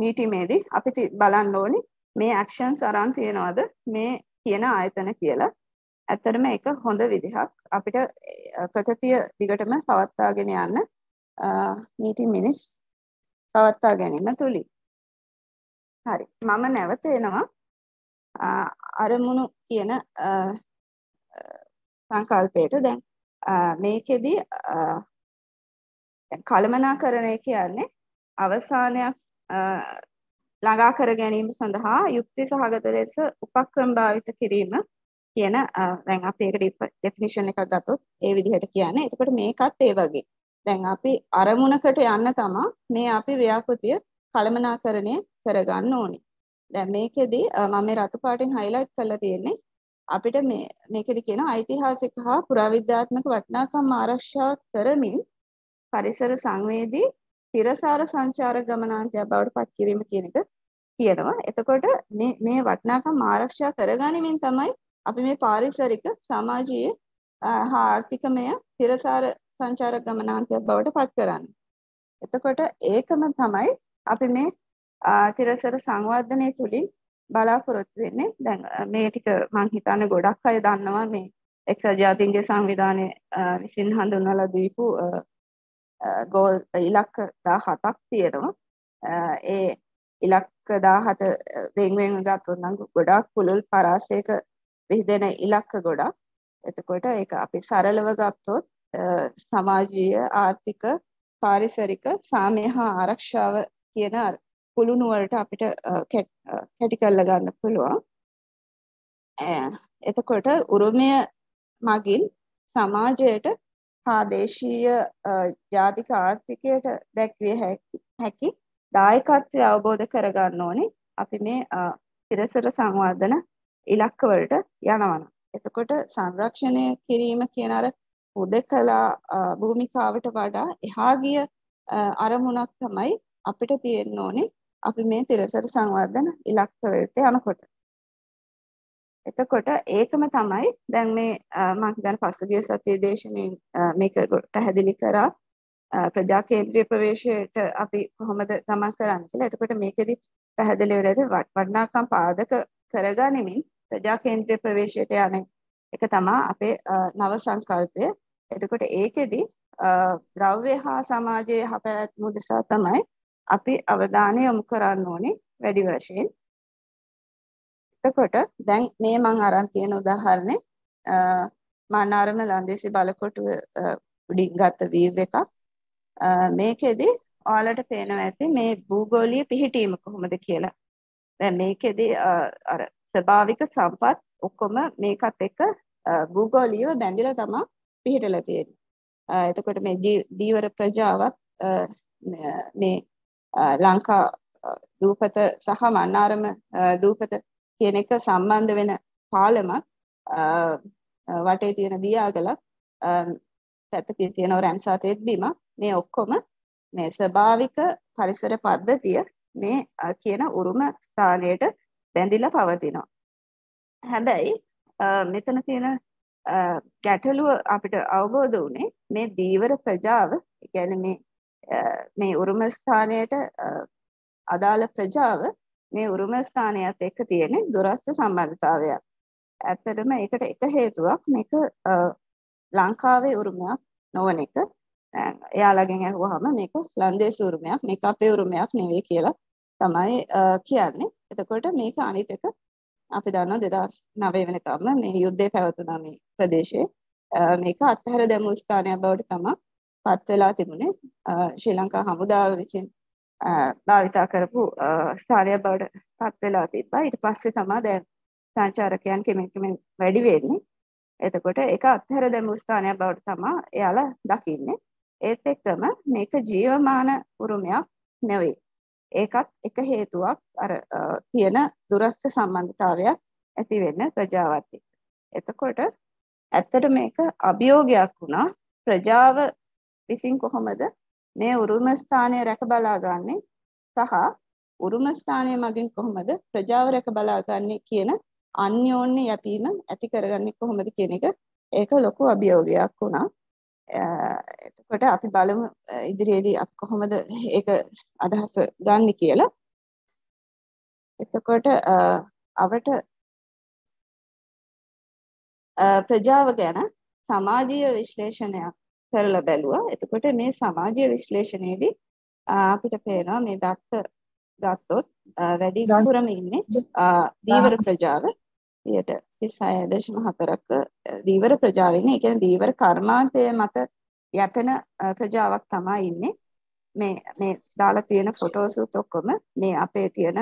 B: මීටිමේදී අපි බලන්න ඕනි මේ ඇක්ෂන්ස් අරන් තියනවාද මේ කියන ආයතන කියලා. ඇත්තටම ඒක හොඳ විදිහක් අපිට ප්‍රගතිය දිගටම පවත්වාගෙන යන්න මීටින් මිනිට්ස් පවත්වා ගැනීම තුලින්. හරි. මම නැවත එනවා අරමුණු කියන සංකල්පයට. දැන් මේකෙදි කළමනාකරණය කියන්නේ අවසානයක් ළඟා කර ගැනීම සඳහා යුක්ති සහගත ලෙස උපක්‍රම භාවිත කිරීම කියන දැන් අපි ඒක ඩෙෆිනිෂන් එකක් ගත්තොත් ඒ විදිහට කියන්නේ. එතකොට මේකත් ඒ වගේ. දැන් අපි අරමුණකට යන්න තමයි මේ අපි ව්‍යාපෘතිය කළමනාකරණය කරගන්න ඕනේ. දැන් මේකෙදි මම මේ රතු පාටින් highlight කරලා තියෙන්නේ අපිට මේකෙදි කියන ඓතිහාසික හා පුරාවිද්‍යාත්මක වටිනාකම් ආරක්ෂා කරමින් පරිසර සංවේදී තිරසාර සංචාරක ගමනාන්තයක් බවට පත් කිරීම කියන එක කියනවා. එතකොට මේ වටිනාකම් ආරක්ෂා කරගනිමින් තමයි අපි මේ පාරිසරික සමාජීය හා ආර්ථිකමය තිරසාර සංචාරක ගමනාන්තයක් බවට පත් කරන්නේ. එතකොට ඒකම තමයි අපි මේ තිරසර සංවර්ධනය තුලින් බලාපොරොත්තු වෙන්නේ. දැන් මේ ටික මම හිතන්නේ ගොඩක් අය දන්නවා මේ එක්සත් ජාතීන්ගේ සංවිධානයේ විසින් හඳුන්වලා දීපු ගෝල් ඉලක්ක 17ක් තියෙනවා. ඒ ඉලක්ක 17 වෙන් ගත්තොත් නම් ගොඩක් පුළුල් පරාසයක විහිදෙන ඉලක්ක ගොඩක්. එතකොට ඒක අපි සරලව ගත්තොත් සමාජීය ආර්ථික පාරිසරික සාමය හා ආරක්ෂාව කියන කුළුණු වලට අපිට කැටි කරලා ගන්න පුළුවන්. එතකොට උරුමය මගින් සමාජයට හා දේශීය ජාතික ආර්ථිකයට දැක්විය හැකි දායකත්වය අවබෝධ කරගන්න ඕනේ අපි මේ තිරසර සංවර්ධන ඉලක්ක වලට යනවා. එතකොට සංරක්ෂණය කිරීම කියන අර උදකලා භූමිකාවට වඩා එහා ගිය අරමුණක් තමයි අපිට තියෙන්න ඕනේ අපි මේ තිරසර සංවර්ධන ඉලක්ක වලට යනකොට. එතකොට ඒකම තමයි දැන් මේ මම හිතන්නේ පසුගිය සතියේ දේශනේ මේක පැහැදිලි කරා ප්‍රජා කේන්ද්‍රීය ප්‍රවේශයට අපි කොහොමද ගමන් කරන්නේ කියලා. එතකොට මේකෙදි පැහැදිලි වෙලා වටිනාකම් පාදක කරගනිමින් ප්‍රජා කේන්ද්‍රීය ප්‍රවේශයට යන එක තමයි අපේ නව සංකල්පය. එතකොට ඒකෙදි ද්‍රව්‍ය හා සමාජයේ යහපැවැත්ම උදෙසා තමයි අපි අවධානය යොමු කරන්න ඕනේ වැඩි වශයෙන්. එතකොට දැන් මේ මම අරන් තියෙන උදාහරණේ මන්නාරම ලන්දේසි බලකොටුව උඩින් ගත්ත වීව් එකක්. මේකෙදි ඔයාලට පේනවා ඇති මේ භූගෝලීය පිහිටීම කොහොමද කියලා. දැන් මේකෙදි අර ස්වභාවික සම්පත් ඔක්කොම මේකත් එක්ක භූගෝලීයව බැඳිලා තමයි පිහිටලා තියෙන්නේ. එතකොට මේ දීවර ප්‍රජාවත් මේ ලංකා දූපත සහ මන්නාරම දූපත කියන එක සම්බන්ධ වෙන පාලමක් වටේ තියෙන දියාගලක් පැත්තකින් තියෙන රැම්සා තෙත්බීම මේ ඔක්කොම මේ ස්වභාවික පරිසර පද්ධතිය මේ කියන උරුම ස්ථානයට බැඳිලා පවතිනවා. හැබැයි මෙතන තියෙන ගැටලුව අපිට අවබෝධ වුණේ මේ දීවර ප්‍රජාව, ඒ කියන්නේ මේ උරුම ස්ථානයට අදාළ ප්‍රජාව මේ උරුම ස්ථානයත් එක්ක තියෙන දුරස්ත සම්බන්ධතාවයක්. ඇත්තටම ඒකට එක හේතුවක් මේක ලංකාවේ උරුමයක් නොවන එක. එයාලගෙන් අහුවාම මේක ලන්දේසි උරුමයක්, මේක අපේ උරුමයක් නෙවෙයි කියලා තමයි කියන්නේ. එතකොට මේක අනිත් එක අපි දන්නවා 2009 වෙනකම්ම මේ යුද්ධය පැවතුණා මේ ප්‍රදේශයේ. මේක අත්හැර දැමූ ස්ථානයක් බවට තමයි පත් වෙලා තිබුණේ. ශ්‍රී ලංකා හමුදාව විසින් භාවිතා කරපු ස්ථානයක් බවට පත් වෙලා තිබ්බා. ඊට පස්සේ තමයි දැන් සංචාරකයන් කෙමෙන් වැඩි වෙන්නේ. එතකොට ඒක අත්හැර දැමූ ස්ථානයක් බවට තමයි එයාලා දකින්නේ. ඒත් එක්කම මේක ජීවමාන උරුමයක් නෙවෙයි. ඒකත් එක හේතුවක් අර තියෙන දුරස්ත සම්බන්ධතාවයක් ඇති වෙන්න ප්‍රජාවත් එක්ක. එතකොට ඇත්තට මේක අභියෝගයක් වුණා ප්‍රජාව විසින් කොහොමද මේ උරුම ස්ථානය රැක බලා ගන්නේ සහ උරුම ස්ථානය මගින් කොහොමද ප්‍රජාව රැක බලා ගන්නේ කියන අන්‍යෝන්‍ය යැපීම ඇති කරගන්නේ කොහොමද කියන එක ඒක ලොකු අභියෝගයක් වුණා. එතකොට අපි බලමු ඉදිරියේදී අපි කොහොමද ඒක අදහස ගන්න කියලා. එතකොට අවට ප්‍රජාව ගැන සමාජීය විශ්ලේෂණයක් කරලා බැලුවා. එතකොට මේ සමාජීය විශ්ලේෂණයේදී අපිට පේනවා මේ දත්ත ගත්තොත් වැඩිපුරම ඉන්නේ දීවර ප්‍රජාව 36.4ක දීවර ප්‍රජාව ඉන්නේ. ඒ කියන්නේ දීවර කර්මාන්තය මත යැපෙන ප්‍රජාවක් තමයි ඉන්නේ. මේ දාලා තියෙන ෆොටෝසුත් ඔක්කොම මේ අපේ තියෙන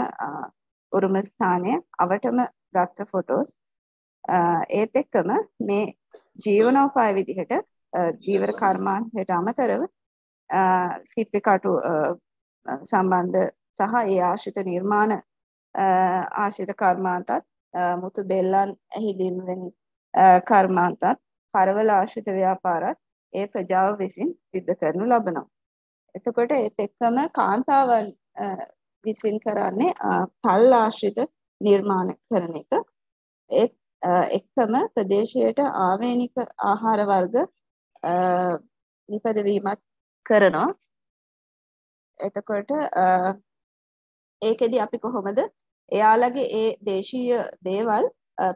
B: උරුම ස්ථානය අවටම ගත්ත ෆොටෝස්. ඒත් එක්කම මේ ජීවනෝපාය විදිහට දීවර කර්මාන්තයට අමතරව ස්කිප් කටු සම්බන්ධ සහ ඒ ආශ්‍රිත නිර්මාණ ආශ්‍රිත කර්මාන්තත් මුතු බෙල්ලන් ඇහිලීම වැනි කර්මාන්තත් කරවල ආශ්‍රිත ව්‍යාපාරත් ඒ ප්‍රජාව විසින් සිද්ධ කරනු ලබනවා. එතකොට ඒත් එක්කම කාන්තාවන් විසින් කරන්නේ පල් ආශ්‍රිත නිර්මාණ කරන එක. ඒත් එක්කම ප්‍රදේශයට ආවේනික ආහාර වර්ග නිපදවීමක් කරනවා. එතකොට ඒකෙදි අපි කොහොමද එයාලගේ ඒ දේශීය දේවල්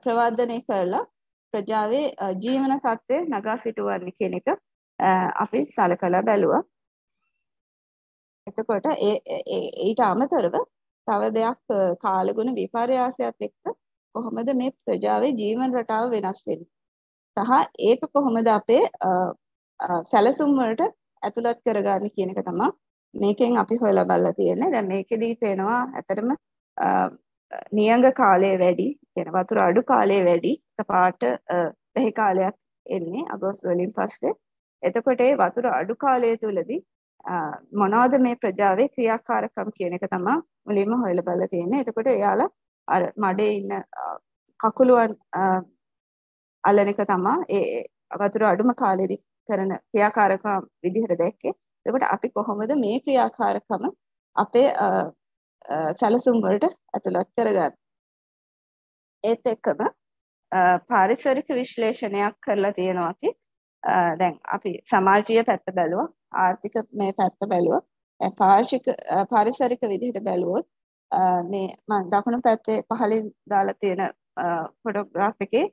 B: ප්‍රවර්ධනය කරලා ප්‍රජාවේ ජීවන තත්ත්වය නගා සිටුවන්නේ කියන එක අපි සලකලා බැලුවා. එතකොට ඊට අමතරව තව දෙයක් කාලගුණ විපර්යාසයත් එක්ක කොහොමද මේ ප්‍රජාවේ ජීවන රටාව වෙනස් වෙන්නේ සහ ඒක කොහොමද අපේ සැලසුම් වලට ඇතුළත් කරගන්නේ කියන එක තමයි මේකෙන් අපි හොයලා බලලා තියෙන්නේ. දැන් මේකෙදී පේනවා ඇත්තටම නියඟ කාලය වැඩි, කියන වතුර අඩු කාලය වැඩි. එකපාරට වෙහි කාලයක් එන්නේ අගෝස්තු වලින් පස්සේ. එතකොට ඒ වතුර අඩු කාලය තුලදී මොනවද මේ ප්‍රජාවේ ක්‍රියාකාරකම් කියන එක තමයි මුලින්ම හොයලා බලලා තියෙන්නේ. එතකොට එයාලා අර මඩේ ඉන්න කකුලුවන් අල්ලන එක තමයි ඒ වතුර අඩුම කාලෙදී කරන ක්‍රියාකාරකම් විදිහට දැක්කේ. එතකොට අපි කොහොමද මේ ක්‍රියාකාරකම අපේ සැලසුම් වලට ඇතුළත් කරගන්නේ? ඒත් එක්කම පාරිසරික විශ්ලේෂණයක් කරලා තියෙනවා අපි. දැන් අපි සමාජීය පැත්ත බැලුවා, ආර්ථික මේ පැත්ත බැලුවා. පාරිසරික විදිහට බැලුවොත් මේ මම දකුණු පැත්තේ පහලින් දාලා තියෙන ෆොටෝග්‍රාෆ් එකේ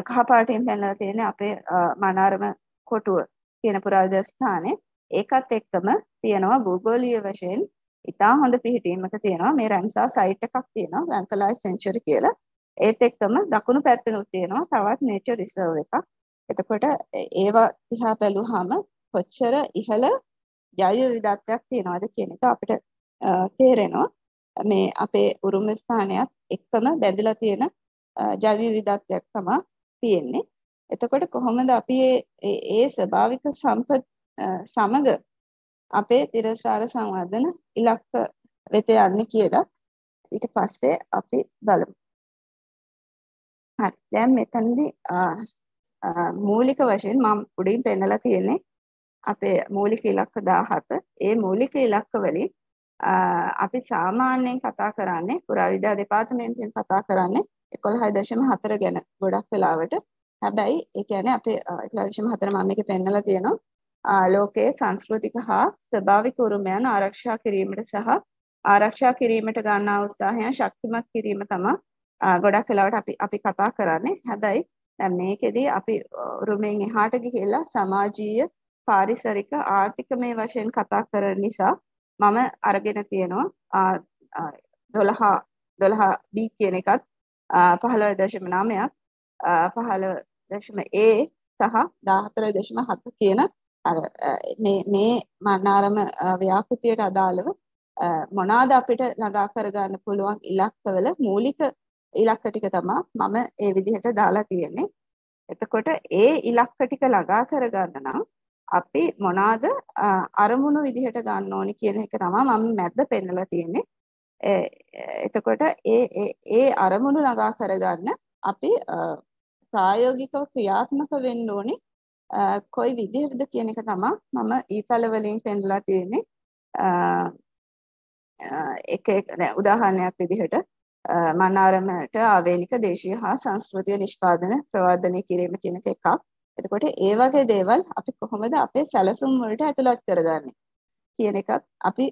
B: කහ පාටින් පෙන්වලා තියෙන අපේ මනාරම කොටුව කියන පුරාවිද්‍යා ස්ථානේ. ඒකත් එක්කම තියෙනවා භූගෝලීය වශයෙන් ඉතා හොඳ පිහිටීමක තියෙනවා මේ රැම්සා සයිට් එකක් තියෙනවා වැන්කලායි සෙන්චුරි කියලා. ඒත් එක්කම දකුණු පැත්තෙනුත් තියෙනවා තවත් නේචර් රිසර්ව් එකක්. එතකොට ඒවා දිහා බැලුවාම කොච්චර ඉහළ ජෛව විවිධත්වයක් තියෙනවද කියන එක අපිට තේරෙනවා. මේ අපේ උරුම ස්ථානයත් එක්කම බැඳලා තියෙන ජෛව විවිධත්වයක් තමයි තියෙන්නේ. එතකොට කොහොමද අපි ඒ ස්වභාවික සම්පත් සමග අපේ තිරසාර සංවර්ධන ඉලක්ක වෙත යන්නේ කියලා ඊට පස්සේ අපි බලමු. හරි. දැන් මෙතනදී මූලික වශයෙන් මම උඩින් පෙන්නලා තියෙන්නේ අපේ මූලික ඉලක්ක 17. ඒ මූලික ඉලක්ක වලින් අපි සාමාන්‍යයෙන් කතා කරන්නේ පුරාවිද්‍යා දෙපාර්තමේන්තුවෙන් කතා කරන්නේ 11.4 ගැන ගොඩක් වෙලාවට. හැබැයි ඒ කියන්නේ අපේ 11.4 මම මේකේ පෙන්නලා තියෙනවා. ලෝකයේ සංස්කෘතික හා ස්වභාවික උරුමයන් ආරක්ෂා කිරීමට සහ ආරක්ෂා කිරීමට ගන්නා උත්සාහයන් ශක්තිමත් කිරීම තමයි ගොඩක් වෙලාවට අපි කතා කරන්නේ. හැබැයි දැන් මේකෙදී අපි උරුමයෙන් එහාට ගිහිල්ලා සමාජීය පාරිසරික ආර්ථිකමය වශයෙන් කතා කරන නිසා මම අරගෙන තියෙනවා 12B කියන එකත් 15.9ක් 15.A සහ 14.7 කියන අර මේ මන්නාරම ව්‍යාපෘතියට අදාළව මොනවාද අපිට ළඟා කරගන්න පුළුවන් ඉලක්කවල මූලික ඉලක්ක ටික තමයි මම ඒ විදිහට දාලා තියෙන්නේ. එතකොට ඒ ඉලක්ක ටික ළඟා කරගන්න නම් අපි මොනවාද අරමුණු විදිහට ගන්න ඕනි කියන එක තමයි මම මැද්ද පෙන්නලා තියෙන්නේ. එතකොට ඒ අරමුණු ළඟා කරගන්න අපි ප්‍රායෝගිකව ක්‍රියාත්මක වෙන්න ඕනේ කොයි විදිහටද කියන එක තමයි මම ඊතල වලින් පෙන්නලා තියෙන්නේ. එක උදාහරණයක් විදිහට මන්නාරමට ආවේනික දේශීය හා සංස්කෘතික නිෂ්පාදන ප්‍රවර්ධනය කිරීම කියන එකක්. එතකොට ඒ වගේ දේවල් අපි කොහොමද අපේ සැලසුම් වලට ඇතුළත් කරගන්නේ කියන එකත් අපි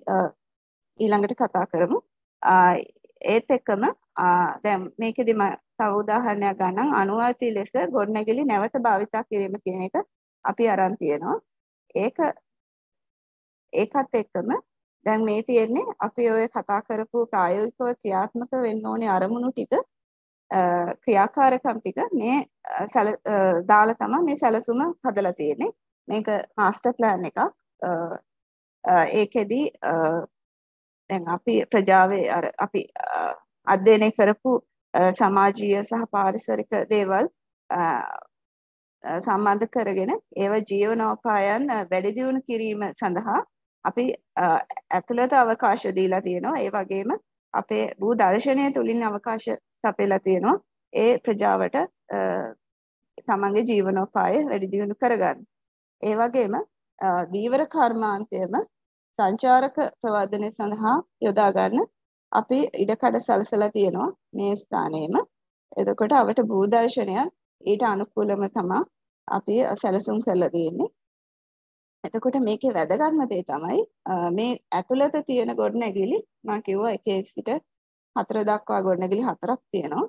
B: ඊළඟට කතා කරමු. ඒත් එක්කම දැන් මේකෙදි මම තව උදාහරණයක් ගන්නම්. අනුවාදී ලෙස ගොඩනැගිලි නැවත භාවිතා කිරීම කියන එක අපි අරන් තියෙනවා. ඒකත් එක්කම දැන් මේ තියෙන්නේ අපි ඔය කතා කරපු ප්‍රායෝගිකව ක්‍රියාත්මක වෙන්න ඕනේ අරමුණු ටික ක්‍රියාකාරකම් ටික මේ දාලා තමයි මේ සැලසුම හදලා තියෙන්නේ. මේක මාස්ටර් ප්ලෑන් එකක්. ඒකෙදි දැන් අපි ප්‍රජාවේ අපි අධ්‍යයනය කරපු සමාජීය සහ පාරිසරික දේවල් සම්බන්ධ කරගෙන ඒව ජීවනෝපායන් වැඩි දියුණු කිරීම සඳහා අපි ඇතුළත අවකාශ දීලා තියෙනවා. ඒ වගේම අපේ භූ දර්ශනය තුලින් අවකාශ සපයලා තියෙනවා. ඒ ප්‍රජාවට තමන්ගේ ජීවනෝපාය වැඩි දියුණු කරගන්න. ඒ වගේම දීවර කර්මාන්තයම සංචාරක ප්‍රවර්ධනය සඳහා යොදා ගන්න අපි ඉඩකඩ සලසලා තියෙනවා මේ ස්ථානයේම. එතකොට අවට භූදර්ශනය ඊට අනුකූලව තමයි අපි සැලසුම් කරලා තියෙන්නේ. එතකොට මේකේ වැදගත්ම දේ තමයි මේ ඇතුළත තියෙන ගොඩනැගිලි මම කිව්වා 1 සිට 4 දක්වා ගොඩනැගිලි 4ක් තියෙනවා.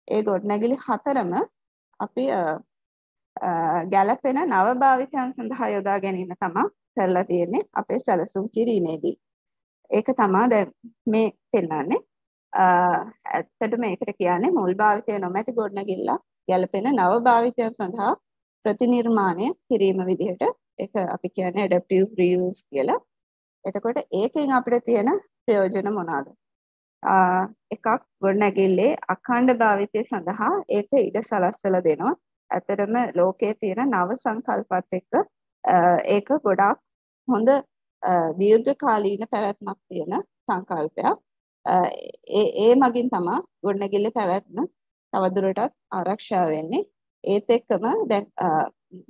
B: ඒ ගොඩනැගිලි 4ම අපි ගැළපෙන නව භාවිතයන් සඳහා යොදා ගැනීම තමයි කරලා තියෙන්නේ අපේ සැලසුම් කිරීමේදී. ඒක තමයි දැන් මේ පෙන්වන්නේ. ඇත්තටම මේකට කියන්නේ මුල් භාවිතය නොමැති ගොඩනැගිල්ල ගැළපෙන නව භාවිතයන් සඳහා ප්‍රතිනිර්මාණය කිරීම විදිහට ඒක අපි කියන්නේ adaptive reuse කියලා. එතකොට ඒකෙන් අපිට තියෙන ප්‍රයෝජන මොනවාද? එකක් ගොඩනැගිල්ලේ අඛණ්ඩ භාවිතය සඳහා ඒක ඉඩ සලස්සලා දෙනවා. ඇත්තටම ලෝකයේ තියෙන නව සංකල්පات එක්ක ඒක ගොඩාක් හොඳ දීර්ඝකාලීන පැවැත්මක් තියෙන සංකල්පයක්. ඒ මගින් තමයි ගොඩනැගිල්ලේ පැවැත්ම තවදුරටත් ආරක්ෂා වෙන්නේ. ඒත් එක්කම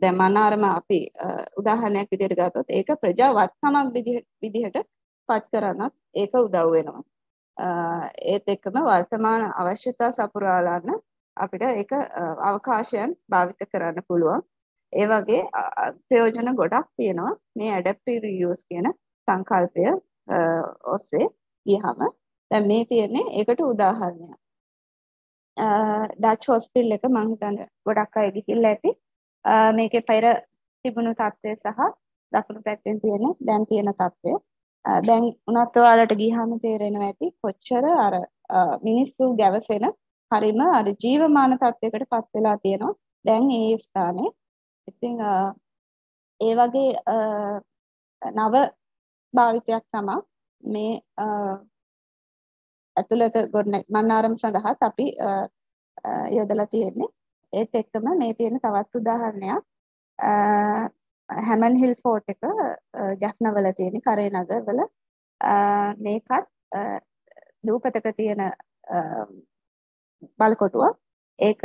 B: දැන් මනාරම අපි උදාහරණයක් විදිහට ගත්තොත් ඒක ප්‍රජාවත්කමක් විදිහට පත් කරනත් ඒක උදව් වෙනවා. ඒත් එක්කම වර්තමාන අවශ්‍යතා සපුරාලන්න අපිට ඒක අවකාශයන් භාවිත කරන්න පුළුවන්. ඒ වගේ ප්‍රයෝජන ගොඩක් තියෙනවා මේ adaptive reuse කියන සංකල්පය ඔස්සේ ගියහම. දැන් මේ තියෙන්නේ ඒකට උදාහරණයක්. ඩච් හොස්පිටල් එක මම හිතන්නේ ගොඩක් අය ගිහිල්ලා ඇති. මේකේ පෙර තිබුණු තත්ත්වය සහ දකුණු පැත්තෙන් තියෙන දැන් තියෙන තත්ත්වය. දැන් උනත් ඔයාලට ගියහම තේරෙනවා ඇති කොච්චර අර මිනිස්සු ගැවසෙන හරිම අර ජීවමාන තත්ත්වයකට පත් වෙලා තියෙනවා දැන් ඒ ස්ථානේ. ඉතින් ඒ වගේ නව භාවිතයක් තමයි මේ ඇතුළත මන්නාරම් සඳහාත් අපි යොදලා තියෙන්නේ. ඒත් එක්කම මේ තියෙන තවත් උදාහරණයක් හැමන් හිල් ෆෝර්ට් එක ජෆ්නාවල තියෙන කරේ නගරවල මේකත් දූපතක තියෙන බලකොටුවක්. ඒක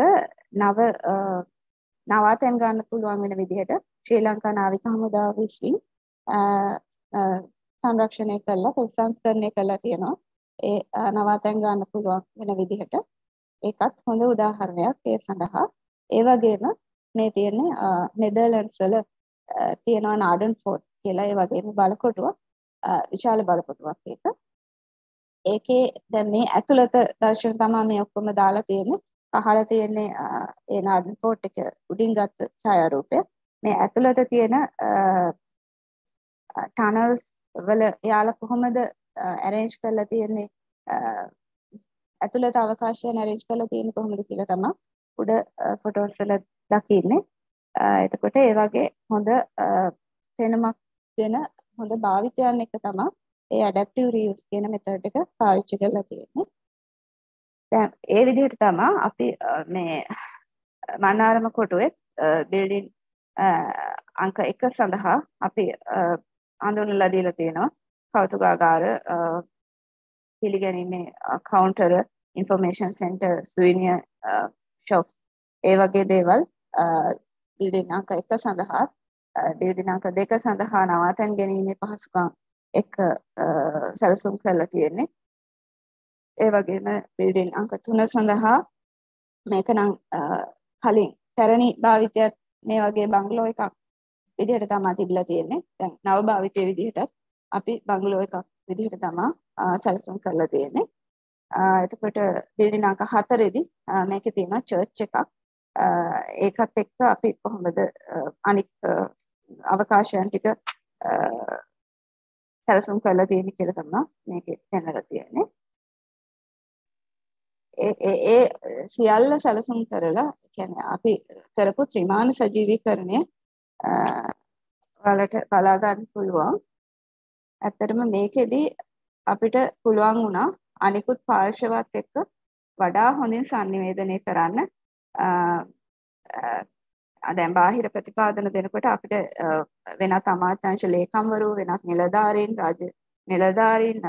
B: නවාතැන් ගන්න පුළුවන් වෙන විදිහට ශ්‍රී ලංකා නාවික හමුදාව විසින් සංරක්ෂණය කරලා ප්‍රසංස්කරණය කරලා තියෙනවා. ඒ නවාතැන් ගන්න පුළුවන් වෙන විදිහට ඒකත් හොඳ උදාහරණයක් ඒ සඳහා. ඒ වගේම මේ තියෙන්නේ නෙදර්ලන්ඩ්ස් වල තියෙනවා නාඩන් ෆෝර්ට් කියලා ඒ වගේම බලකොටුවක් විශාල බලකොටුවක් ඒක. ඒකේ දැන් මේ ඇතුළත දර්ශන තමයි මේ ඔක්කොම දාලා තියෙන්නේ. පහළ තියෙන්නේ ඒ නාඩන් ෆෝර්ට් එක උඩින් ගත්ත ඡායාරූපය. මේ ඇතුළත තියෙන ටනල්ස් වල යාලා කොහොමද arrange කරලා තියෙන්නේ ඇතුළත අවකාශයන් arrange කරලා තියෙන්නේ කොහොමද කියලා තමයි උඩ ෆොටෝස් වල දකින්නේ. එතකොට ඒ වගේ හොඳ පෙනුමක් දෙන හොඳ භාවිතයන් එක තමයි ඒ adaptive reuse කියන method එක පාවිච්චි කරලා තියෙන්නේ. දැන් ඒ විදිහට තමයි අපි මේ මන්නාරම කොටුවේ building අංක 1 සඳහා අපි අඳුනලා දීලා තියෙනවා. කෞතුකාගාර පිළිගැනීමේ කවුන්ටර් ඉන්ෆර්මේෂන් සෙන්ටර් සුවිනියර් shops ඒ වගේ දේවල් බිල්ඩින් අංක 1 සඳහා බිල්ඩින් අංක 2 සඳහා නවාතැන් ගැනීමේ පහසුකම් එක සැලසුම් කරලා තියෙන්නේ. ඒ වගේම බිල්ඩින් අංක 3 සඳහා මේක නම් කලින් පැරණි භාවිතයත් මේ වගේ බංගලෝ එකක් විදිහට තමයි තිබිලා තියෙන්නේ. දැන් නව භාවිතයේ විදිහට අපි බංගලෝ එකක් විදිහට තමයි සැලසුම් කරලා තියෙන්නේ. එතකොට බිල්ඩින් අංක 4 දී මේකේ තියෙනවා චර්ච් එකක්. ඒකත් එක්ක අපි කොහොමද අනික් අවකාශයන් ටික සැලසුම් කරලා තියෙන්නේ කියලා තමයි මේකේ දැනලා තියෙන්නේ. ඒ සියල්ල සැලසුම් කරලා කියන්නේ අපි කරපු ත්‍රිමාන සජීවීකරණය වලට බලා ගන්න පුළුවන්. ඇත්තටම මේකෙදි අපිට පුළුවන් වුණා අනිකුත් පාර්ශවත් එක්ක වඩා හොඳින් sannivedanaya කරන්න දැන් බාහිර ප්‍රතිපාදන දෙනකොට අපිට වෙනත් අමාත්‍යාංශ ලේකම්වරු වෙනත් නිලධාරීන් රාජ්‍ය නිලධාරීන්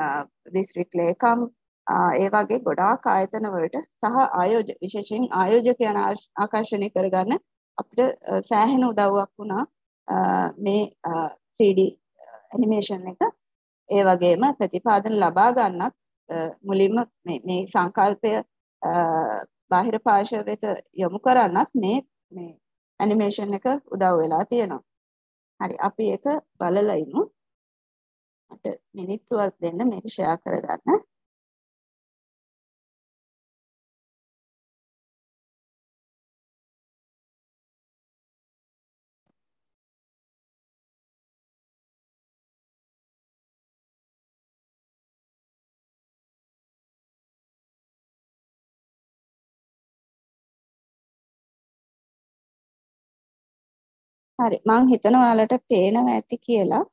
B: දිස්ත්‍රික් ලේකම් ඒ වගේ ගොඩාක් ආයතන වලට සහ විශේෂයෙන් ආයෝජකයන් ආකර්ෂණය කරගන්න අපිට සෑහෙන උදව්වක් වුණා මේ 3D ඇනිමේෂන් එක. ඒ වගේම ප්‍රතිපාදන ලබා ගන්නත් මුලින්ම මේ සංකල්පය බාහිර පාර්ශ්ව වෙත යොමු කරන්නත් මේ ඇනිමේෂන් එක උදව් වෙලා තියෙනවා. හරි අපි ඒක බලලා ඉමු. මට මිනිත්තුවක් දෙන්න මේක ෂෙයා කරගන්න. හරි මං හිතනවා ඔයාලට පේනවා ඇති කියලා.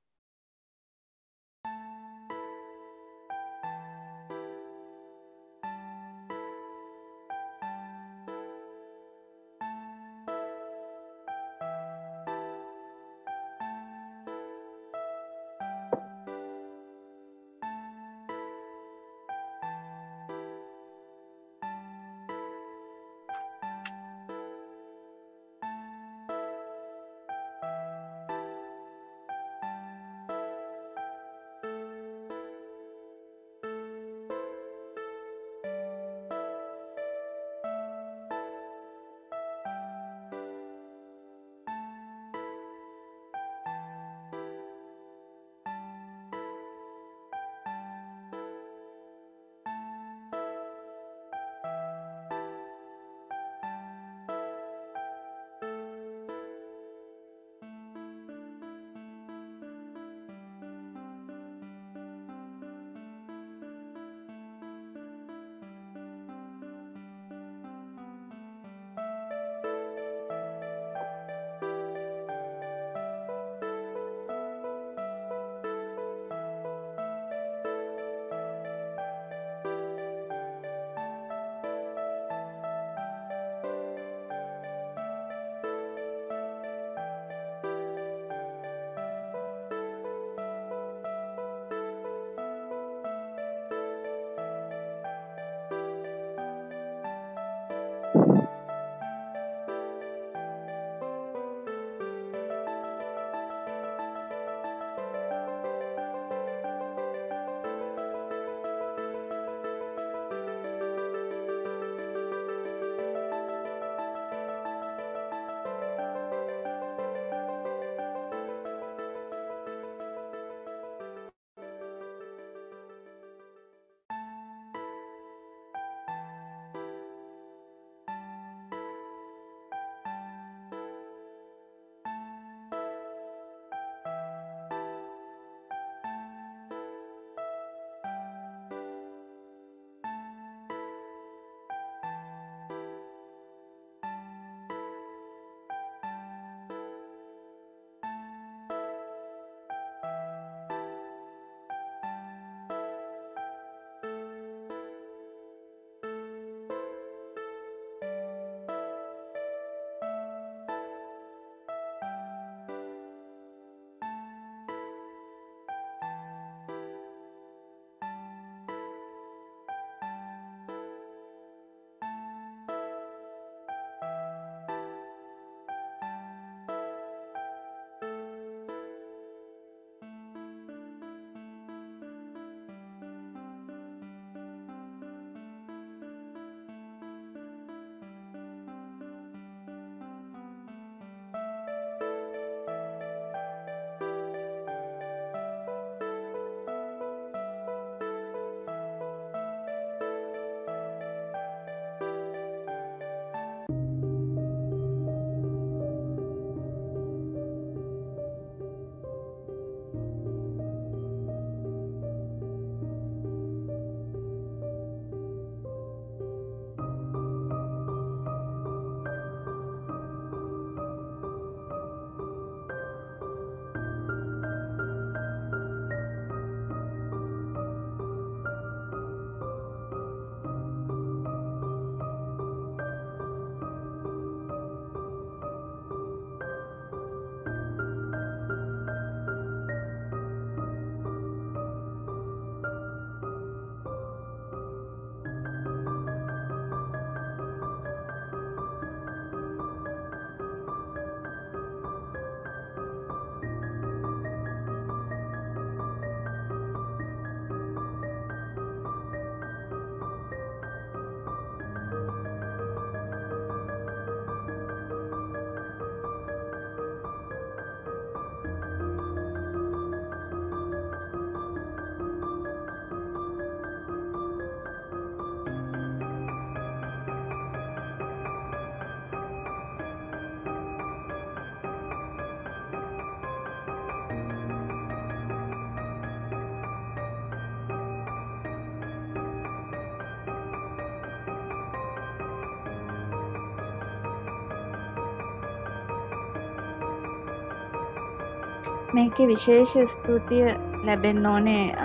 B: මේකේ විශේෂ ස්තුතිය ලැබෙන්න ඕනේ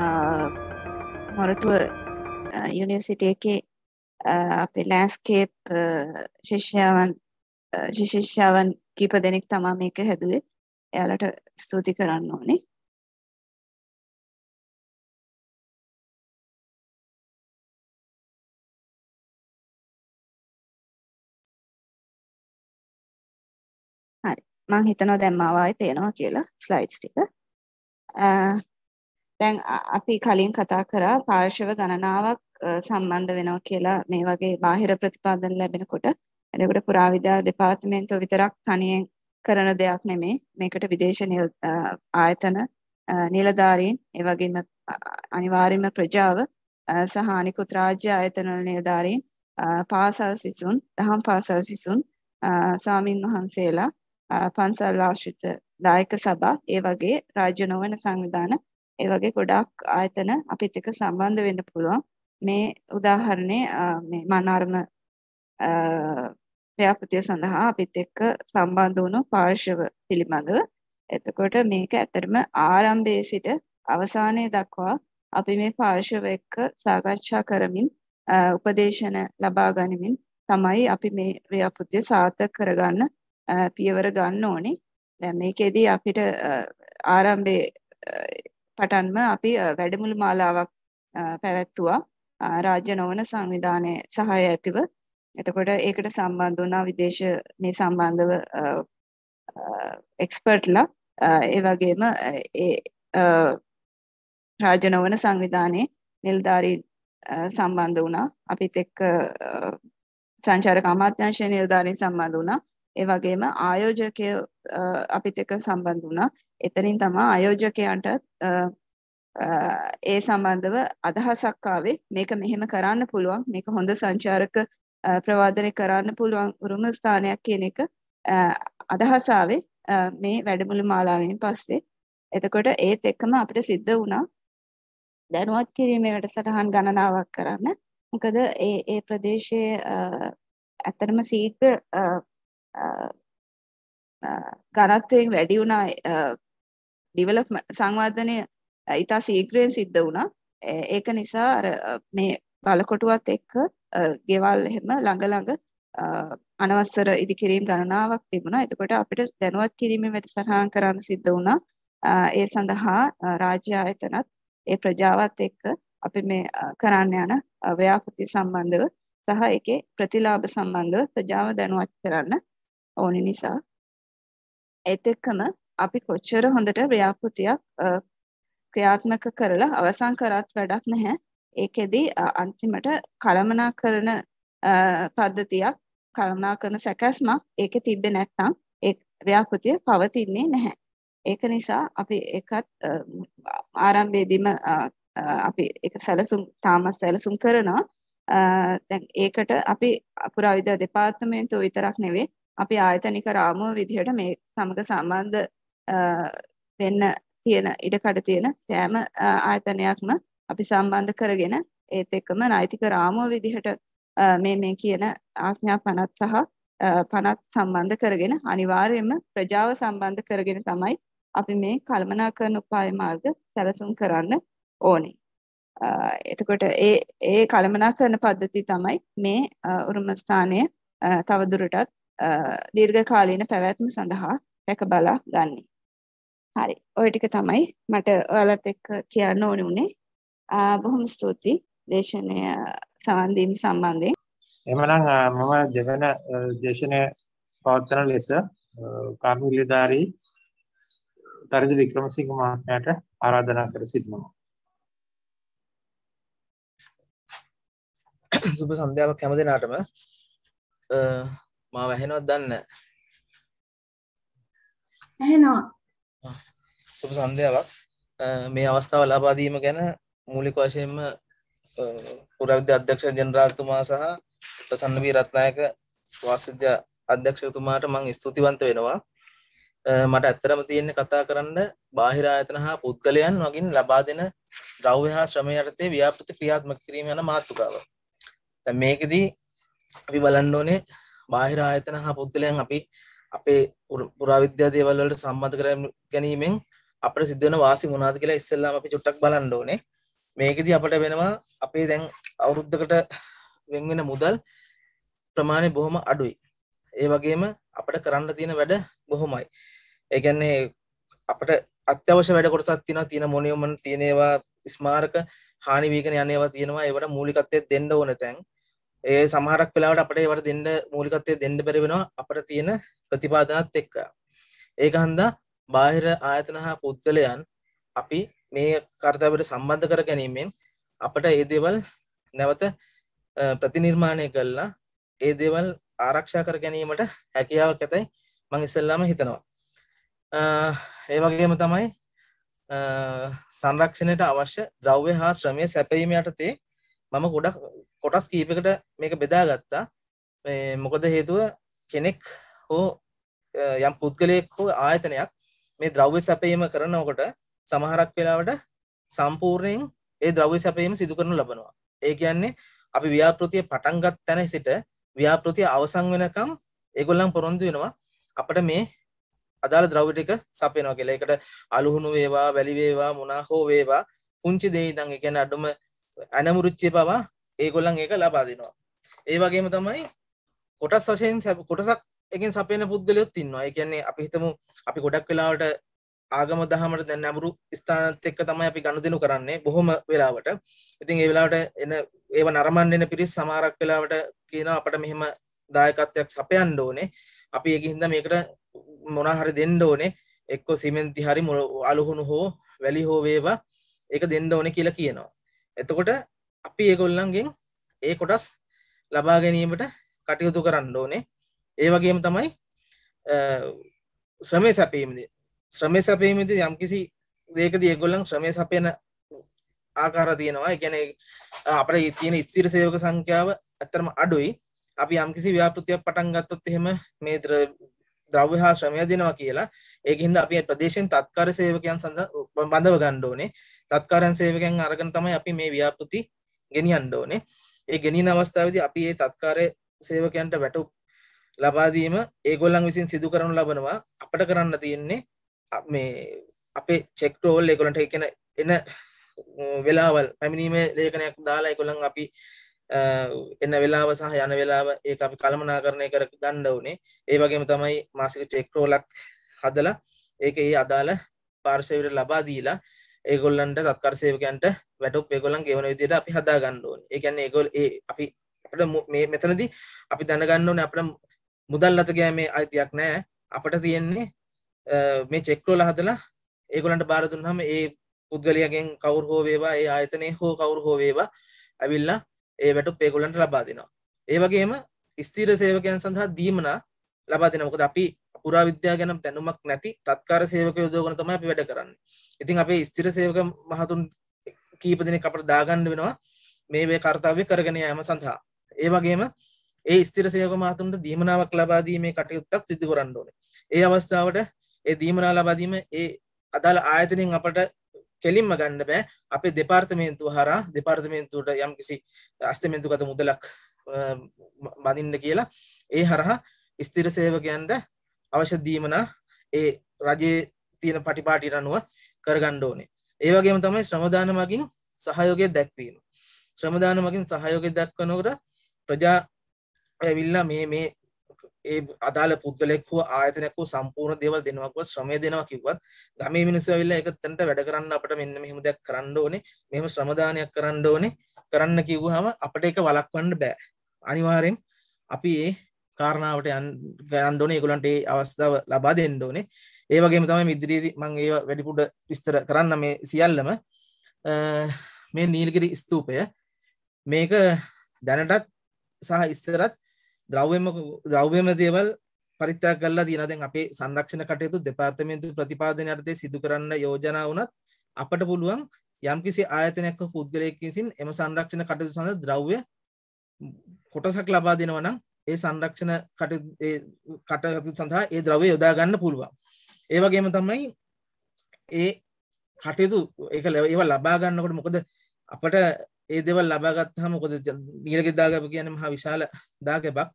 B: මොරටුව යුනිවර්සිටි එකේ අපේ ලෑන්ඩ්ස්කේප් ශිෂ්‍යාවන් කීප දෙනෙක් තමයි මේක හැදුවේ. එයාලට ස්තුති කරන්න ඕනේ. හරි. මම හිතනවා දැන් මාව ආයේ පේනවා කියලා ස්ලයිඩ්ස් ටික. දැන් අපි කලින් කතා කරා පාර්ශව ගණනාවක් සම්බන්ධ වෙනවා කියලා මේ වගේ බාහිර ප්‍රතිපාදන ලැබෙනකොට. එතකොට පුරාවිද්‍යා දෙපාර්තමේන්තුව විතරක් තනියෙන් කරන දෙයක් නෙමෙයි. මේකට විදේශ ආයතන නිලධාරීන් ඒ වගේම අනිවාර්යයෙන්ම ප්‍රජාව සහ අනිකුත් රාජ්‍ය ආයතන වල නිලධාරීන් පාසල් සිසුන් දහම් පාසල් සිසුන් ස්වාමින් වහන්සේලා පන්සල් ආශ්‍රිත දායක සභා ඒ වගේ රාජ්‍ය නොවන සංවිධාන ඒ වගේ ගොඩාක් ආයතන අපිත් එක්ක සම්බන්ධ වෙන්න පුළුවන්. මේ උදාහරණේ මේ මනාරම ව්‍යාපෘතිය සඳහා අපිත් එක්ක සම්බන්ධ වුණු පාර්ශව පිළිබඳව. එතකොට මේක ඇත්තටම ආරම්භයේ සිට අවසානයේ දක්වා අපි මේ පාර්ශව එක්ක සාකච්ඡා කරමින් උපදේශන ලබා ගනිමින් තමයි අපි මේ ව්‍යාපෘතිය සාර්ථක කරගන්න පියවර ගන්න ඕනේ. දැන් මේකෙදී අපිට ආරම්භයේ පටන්ම අපි වැඩමුළු මාලාවක් පැවැත්තුවා රාජ්‍ය නොවන සංවිධානයේ සහාය ඇතිව. එතකොට ඒකට සම්බන්ධ වුණා විදේශ මේ සම්බන්ධව එක්ස්පර්ට්ලා ඒ වගේම ඒ රාජ්‍ය නොවන සංවිධානයේ නිලධාරීන් සම්බන්ධ වුණා. අපිත් එක්ක සංචාරක අමාත්‍යාංශයේ නිලධාරීන් සම්බන්ධ වුණා. ඒ වගේම ආයෝජකයෝ අපිත් එක්ක සම්බන්ධ වුණා. එතනින් තමයි ආයෝජකයන්ට ඒ සම්බන්ධව අදහසක් ආවේ. මේක මෙහෙම කරන්න පුළුවන්. මේක හොඳ සංචාරක ප්‍රවාදනය කරන්න පුළුවන් උරුම ස්ථානයක් කියන එක අදහස ආවේ මේ වැඩමුළු මාලාවෙන් පස්සේ. එතකොට ඒත් එක්කම අපිට සිද්ධ වුණා දැනුවත් කිරීමේ වැඩසටහන් ගණනාවක් කරන්න. මොකද ඒ ප්‍රදේශයේ ඇත්තටම සීඝ්‍ර ඝනත්වයෙන් වැඩි වුණා ඩිවෙලොප්මන්ට් සංවර්ධනය ඉතා ශීඝ්‍රයෙන් සිද්ධ වුණා. ඒක නිසා අර මේ බලකොටුවත් එක්ක ගෙවල් එහෙම ළඟ අනවසර ඉදිකිරීම් ගණනාවක් තිබුණා. එතකොට අපිට දැනුවත් කිරීමේ වැඩසටහන් කරන්න සිද්ධ වුණා. ඒ සඳහා රාජ්‍ය ආයතනත් ඒ ප්‍රජාවත් එක්ක අපි මේ කරන්න යන ව්‍යාපෘති සම්බන්ධව සහ ඒකේ ප්‍රතිලාභ සම්බන්ධව ප්‍රජාව දැනුවත් කරන්න ඕනි නිසා ඒත් එක්කම අපි කොච්චර හොඳට ව්‍යාපෘතියක් ක්‍රියාත්මක කරලා අවසන් කරත් වැඩක් නැහැ. ඒකෙදි අන්තිමට කළමනාකරන පද්ධතියක් කළමනාකරන සැකැස්මක් ඒකේ තිබ්බේ නැත්නම් ඒ ව්‍යාපෘතිය පවතින්නේ නැහැ. ඒක නිසා අපි ඒකත් ආරම්භයේදීම අපි ඒක සැලසුම් කරනවා. දැන් ඒකට අපි පුරාවිද්‍යා දෙපාර්තමේන්තුව විතරක් නෙවෙයි අපි ආයතනික රාමුව විදිහට මේ සමග සම්බන්ධ වෙන්න තියෙන ඉඩකඩ තියෙන සෑම ආයතනයක්ම අපි සම්බන්ධ කරගෙන ඒත් එක්කම නෛතික රාමුව විදිහට මේ කියන ආඥා 50 සහ 50 සම්බන්ධ කරගෙන අනිවාර්යයෙන්ම ප්‍රජාව සම්බන්ධ කරගෙන තමයි අපි මේ කළමනාකරන උපාය මාර්ග සැලසුම් කරන්න ඕනේ. එතකොට ඒ කළමනාකරන පද්ධතිය තමයි මේ උරුම ස්ථානයේ තවදුරටත් දීර්ඝකාලීන පැවැත්ම සඳහා රැක බලා ගන්නේ. හරි. ඔය ටික තමයි මට ඔයාලත් එක්ක කියන්න ඕනේ උනේ. බොහොම ස්තුතියි දේශනය සවන් දීම සම්බන්ධයෙන්.
A: එමනම් මම දෙවන දේශනය පවත්වන ලෙස කාර්මිකධාරී තරිදු වික්‍රමසිංහ මහත්මයාට ආරාධනා කර සිටිනවා.
C: සුබ සන්ධ්‍යාවක් හැම දිනාටම. මාව ඇහෙනවද දන්නේ
D: ඇහෙනවා.
C: සුබ සන්ධ්‍යාවක්. මේ අවස්ථාව ලබා දීම ගැන මූලික වශයෙන්ම පුරාවිද්‍යා අධ්‍යක්ෂ ජනරාල්තුමා සහ ප්‍රසන්න වී රත්නායක වාසවිද්‍යා අධ්‍යක්ෂතුමාට මම ස්තුතිවන්ත වෙනවා. මට ඇත්තටම තියෙන්නේ කතා කරන්න බාහිර ආයතන හා පුද්ගලයන් වගින් ලබා දෙන ද්‍රව්‍ය හා ශ්‍රමය යටතේ ව්‍යාපෘති ක්‍රියාත්මක කිරීම යන මාතෘකාව. දැන් මේකෙදී අපි බලන්න ඕනේ බාහිර ආයතන හා පුද්ගලයන් අපි අපේ පුරාවිද්‍යා දේවල් වලට සම්බන්ධ කර ගැනීමෙන් අපිට සිද්ධ වෙන වාසි මොනවද කියලා ඉස්සෙල්ලාම අපි චුට්ටක් බලන්න ඕනේ. මේකෙදි අපිට වෙනවා අපේ දැන් අවුරුද්දකට වෙන් වෙන මුදල් ප්‍රමාණය බොහොම අඩුයි. ඒ වගේම අපිට කරන්න තියෙන වැඩ බොහොමයි. ඒ කියන්නේ අපිට අත්‍යවශ්‍ය වැඩ කොටසක් තියෙනවා. තියෙන මොනියුමන්ට් තියෙන ඒවා ස්මාරක හානි වීගෙන යන ඒවා තියෙනවා. ඒවට මූලිකත්වය දෙන්න ඕන තැන්. ඒ සමහරක් වෙලාවට අපිට ඒවට දෙන්න මූලිකත්වය දෙන්න බැරි වෙනවා අපිට තියෙන ප්‍රතිපාදනත් එක්ක. ඒක හන්දා බාහිර ආයතන හා පුද්ගලයන් අපි මේ කාර්යයට සම්බන්ධ කර ගැනීමෙන් අපිට මේ දේවල් නැවත ප්‍රතිනිර්මාණය කළා ඒ දේවල් ආරක්ෂා කර ගැනීමට හැකියාවක් ඇතයි මම ඉස්සෙල්ලාම හිතනවා. ඒ වගේම තමයි සංරක්ෂණයට අවශ්‍ය ද්‍රව්‍ය හා ශ්‍රමය සැපයීම යටතේ මම ගොඩක් කොටස් කීපයකට මේක බෙදාගත්තා. මොකද හේතුව කෙනෙක් හෝ යම් පුද්ගලයෙක් හෝ ආයතනයක් මේ ද්‍රව්‍ය සැපයීම කරනකොට සමහරක් වෙලාවට සම්පූර්ණයෙන් ඒ ද්‍රව්‍ය සැපයීම සිදු කරනු ලබනවා. ඒ කියන්නේ අපි ව්‍යාපෘතිය පටන් ගන්න තැන සිට ව්‍යාපෘතිය අවසන් වෙනකම් ඒගොල්ලන් පොරොන්දු වෙනවා අපිට මේ අදාළ ද්‍රව්‍ය ටික සපයනවා කියලා. ඒකට අලුහුණු වේවා, වැලි වේවා, මොනා හෝ වේවා පුංචි දෙයක් ඉඳන් ඒ කියන්නේ අඩුම අනමුරුච්චේ පවා ඒගොල්ලන් ඒක ලබා දෙනවා. ඒ වගේම තමයි කොටස් වශයෙන් කොටසක් එකෙන් සපයන පුද්ගලයොත් ඉන්නවා. ඒ කියන්නේ අපි හිතමු අපි ගොඩක් වෙලාවට ආගම දහමට දැන් අමුරු ස්ථානත් එක්ක තමයි අපි ගනුදෙනු කරන්නේ බොහොම වෙලාවට. ඉතින් ඒ වෙලාවට එන ඒව නරඹන්න එන පිරිස් සමහරක් වෙලාවට කියනවා අපිට මෙහෙම දායකත්වයක් සපයන්න ඕනේ. අපි ඒකින්ද මේකට මොනවා හරි දෙන්න ඕනේ. එක්ක සිමෙන්ති හරි අලුහුණු හෝ වැලි හෝ වේවා ඒක දෙන්න ඕනේ කියලා කියනවා. එතකොට අපි ඒගොල්ලන්ගෙන් ඒ කොටස් ලබා ගැනීමට කටයුතු කරන්න ඕනේ. ඒ වගේම තමයි ශ්‍රමය සැපීමේදී ශ්‍රමය සැපීමේදී යම්කිසි දෙයකදී ඒගොල්ලන් ශ්‍රමය සැපයන ආකාර තියෙනවා. ඒ කියන්නේ අපේ තියෙන ස්ථිර සේවක සංඛ්‍යාව ඇත්තටම අඩුයි. අපි යම්කිසි ව්‍යාපෘතියක් පටන් ගත්තොත් එහෙම මේ ද්‍රව්‍ය හා ශ්‍රමය දෙනවා කියලා ඒකින්ද අපි ප්‍රදේශයෙන් තත්කාර සේවකයන් සඳහා බඳව ගන්න ඕනේ. තත්කාරයන් සේවකයන් අරගෙන තමයි අපි මේ ව්‍යාපෘති ගෙනියන්න ඕනේ. ඒ ගෙනියන අවස්ථාවේදී අපි මේ තත්කාර සේවකයන්ට වැටුප් ලබා දීම ඒගොල්ලන් විසින් සිදු කරනු ලබනවා. අපිට කරන්න තියෙන්නේ මේ අපේ චෙක් රෝල් ඒගොල්ලන්ට කියන එන වෙලාවල් පැමිණීමේ ලේඛනයක් දාලා ඒගොල්ලන් අපි එන වෙලාව සහ යන වෙලාව ඒක අපි කළමනාකරණය කර ගන්න ඕනේ. ඒ වගේම තමයි මාසික චෙක් රෝලක් හදලා ඒක ඒ අදාළ පාර්ශවයට ලබා දීලා ඒගොල්ලන්ට තත්කාර සේවකයන්ට වැටුප් ඒගොල්ලන් ගෙවන විදිහට අපි හදා ගන්න ඕනේ. ඒ කියන්නේ අපි අපිට මේ මෙතනදී අපි දැනගන්න ඕනේ අපිට මුදල් අත ගෑමේ අයිතියක් නැහැ. අපිට තියෙන්නේ මේ චෙක් රෝල හදලා ඒගොල්ලන්ට බාර දුන්නාම ඒ පුද්ගලයාගෙන් කවුරු හෝ වේවා ඒ ආයතනයේ හෝ කවුරු හෝ වේවා අවිල්ලා ඒ වැටුප් ඒගොල්ලන්ට ලබා දෙනවා. ඒ වගේම ස්ථිර සේවකයන් සඳහා දීමනා ලබා දෙනවා. මොකද අපි පුරාවිද්‍යාව ගැන දැනුමක් නැති තත්කාර සේවකයෝ යොදවගෙන තමයි අපි වැඩ කරන්නේ. ඉතින් අපේ ස්ථිර සේවක මහතුන් කීප දෙනෙක් අපිට දාගන්න වෙනවා මේ කාර්යය කරගෙන යාම සඳහා. ඒ වගේම ඒ ස්ථිර සේවක මහතුන්ට දීමනාවක් ලබා දීමේ කටයුත්තක් සිදු කරන්න ඕනේ. ඒ අවස්ථාවට ඒ දීමනාව ලබා දීම ඒ අදාළ ආයතනයෙන් අපට කෙලින්ම ගන්න බෑ. අපේ දෙපාර්තමේන්තුව හරහා දෙපාර්තමේන්තුවට යම්කිසි අස්තමේන්තුගත මුදලක් බඳින්න කියලා ඒ හරහා ස්ථිර සේවකයන්ට අවශ්‍ය දීමනා ඒ රජයේ තියෙන පටිපාටියට අනුව කරගන්න ඕනේ. ඒ වගේම තමයි ශ්‍රම දාන මගින් සහයෝගය දැක්වීම. ශ්‍රම දාන මගින් සහයෝගය දක්වනකොට ප්‍රජා ඇවිල්ලා මේ ඒ අදාළ පුද්ගලෙක් හෝ ආයතනයක් හෝ සම්පූර්ණ දේවල් දෙනවා කිව්වත් ශ්‍රමය දෙනවා කිව්වත් ගමේ මිනිස්සු ඇවිල්ලා ඒක තැනට වැඩ කරන්න අපිට මෙන්න මෙහෙම දෙයක් කරන්න ඕනේ. මෙහෙම ශ්‍රම දානයක් කරන්න ඕනේ. කරන්න කිව්වහම අපිට ඒක වළක්වන්න බෑ. අනිවාර්යෙන් අපි ඒ කාරණාවට යන්න ඕනේ. ඒගොල්ලන්ට ඒ අවස්ථාව ලබා දෙන්න ඕනේ. ඒ වගේම තමයි ඉදිරියේදී මම ඒව වැඩිපුර විස්තර කරන්න මේ සියල්ලම මේ නීලගිරි ස්තූපය මේක දැනටත් සහ ඉස්සරත් ද්‍රව්‍යම දේවල් පරිත්‍යාග කරලා තියෙනවා. දැන් අපේ සංරක්ෂණ කටයුතු දෙපාර්තමේන්තු ප්‍රතිපාදන යටතේ සිදු කරන්න යෝජනා වුණත් අපට පුළුවන් යම්කිසි ආයතනයක පුද්ගලයෙක් විසින් එම සංරක්ෂණ කටයුතු සඳහා ද්‍රව්‍ය කොටසක් ලබා දෙනවා නම් ඒ සංරක්ෂණ කටයුතු සඳහා ඒ ද්‍රව්‍ය යොදා ගන්න පුළුවන්. ඒ වගේම තමයි ඒ කටයුතු ඒවා ලබා ගන්නකොට මොකද අපට ඒ දේවල් ලබා ගත්තාම මොකද නීලගිරි දාගැබ කියන්නේ මහා විශාල දාගැබක්.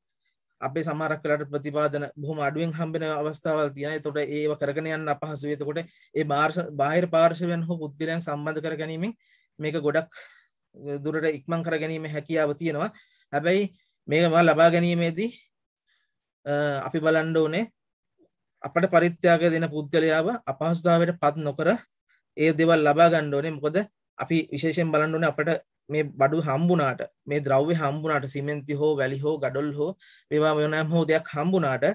C: අපේ සමහරක් වෙලාවට ප්‍රතිපාදන බොහොම අඩුවෙන් හම්බෙන අවස්ථාවල් තියෙනවා. ඒතකොට ඒව කරගෙන යන්න අපහසුයි. එතකොට ඒ බාහිර පාර්ශවයන් හෝ පුද්ගලයන් සම්බන්ධ කර ගැනීමෙන් මේක ගොඩක් දුරට ඉක්මන් කර ගැනීම හැකියාව තියෙනවා. හැබැයි මේක ලබා ගැනීමේදී අපි බලන්න ඕනේ අපට පරිත්‍යාග දෙන පුද්ගලයාව අපහසුතාවයට පත් නොකර ඒ දේවල් ලබා ගන්න ඕනේ. මොකද අපි විශේෂයෙන් බලන්න ඕනේ අපට මේ බඩු හම්බුණාට මේ ද්‍රව්‍ය හම්බුණාට සිමෙන්ති හෝ වැලි හෝ ගඩොල් හෝ මේවා මොනෑම හෝ දෙයක් හම්බුණාට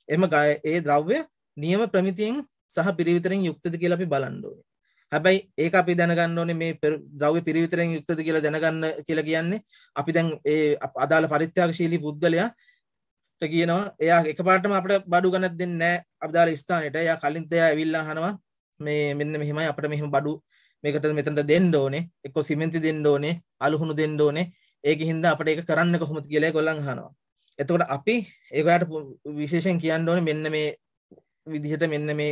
C: එම ඒ ද්‍රව්‍ය නියම ප්‍රමිතියෙන් සහ පිරිවිතරෙන් යුක්තද කියලා අපි බලන්න ඕනේ. හැබැයි ඒක අපි දැනගන්න ඕනේ මේ ද්‍රව්‍ය පිරිවිතරෙන් යුක්තද කියලා දැනගන්න කියලා කියන්නේ අපි දැන් ඒ අදාළ පරිත්‍යාගශීලී පුද්ගලයාට කියනවා එයා එකපාරටම අපිට බඩු ගන්නත් දෙන්නේ නැහැ අදාළ ස්ථානෙට. එයා කලින් එයා ඇවිල්ලා අහනවා මේ මෙන්න මෙහෙමයි අපිට මෙහෙම බඩු මේකට මෙතනට දෙන්න ඕනේ, එක්ක සිමෙන්ති දෙන්න ඕනේ, අලුහුණු දෙන්න ඕනේ. ඒකෙන් හින්දා අපිට ඒක කරන්න කොහොමද කියලා ඒගොල්ලන් අහනවා. එතකොට අපි ඒකට විශේෂයෙන් කියන්න ඕනේ මෙන්න මේ විදිහට මෙන්න මේ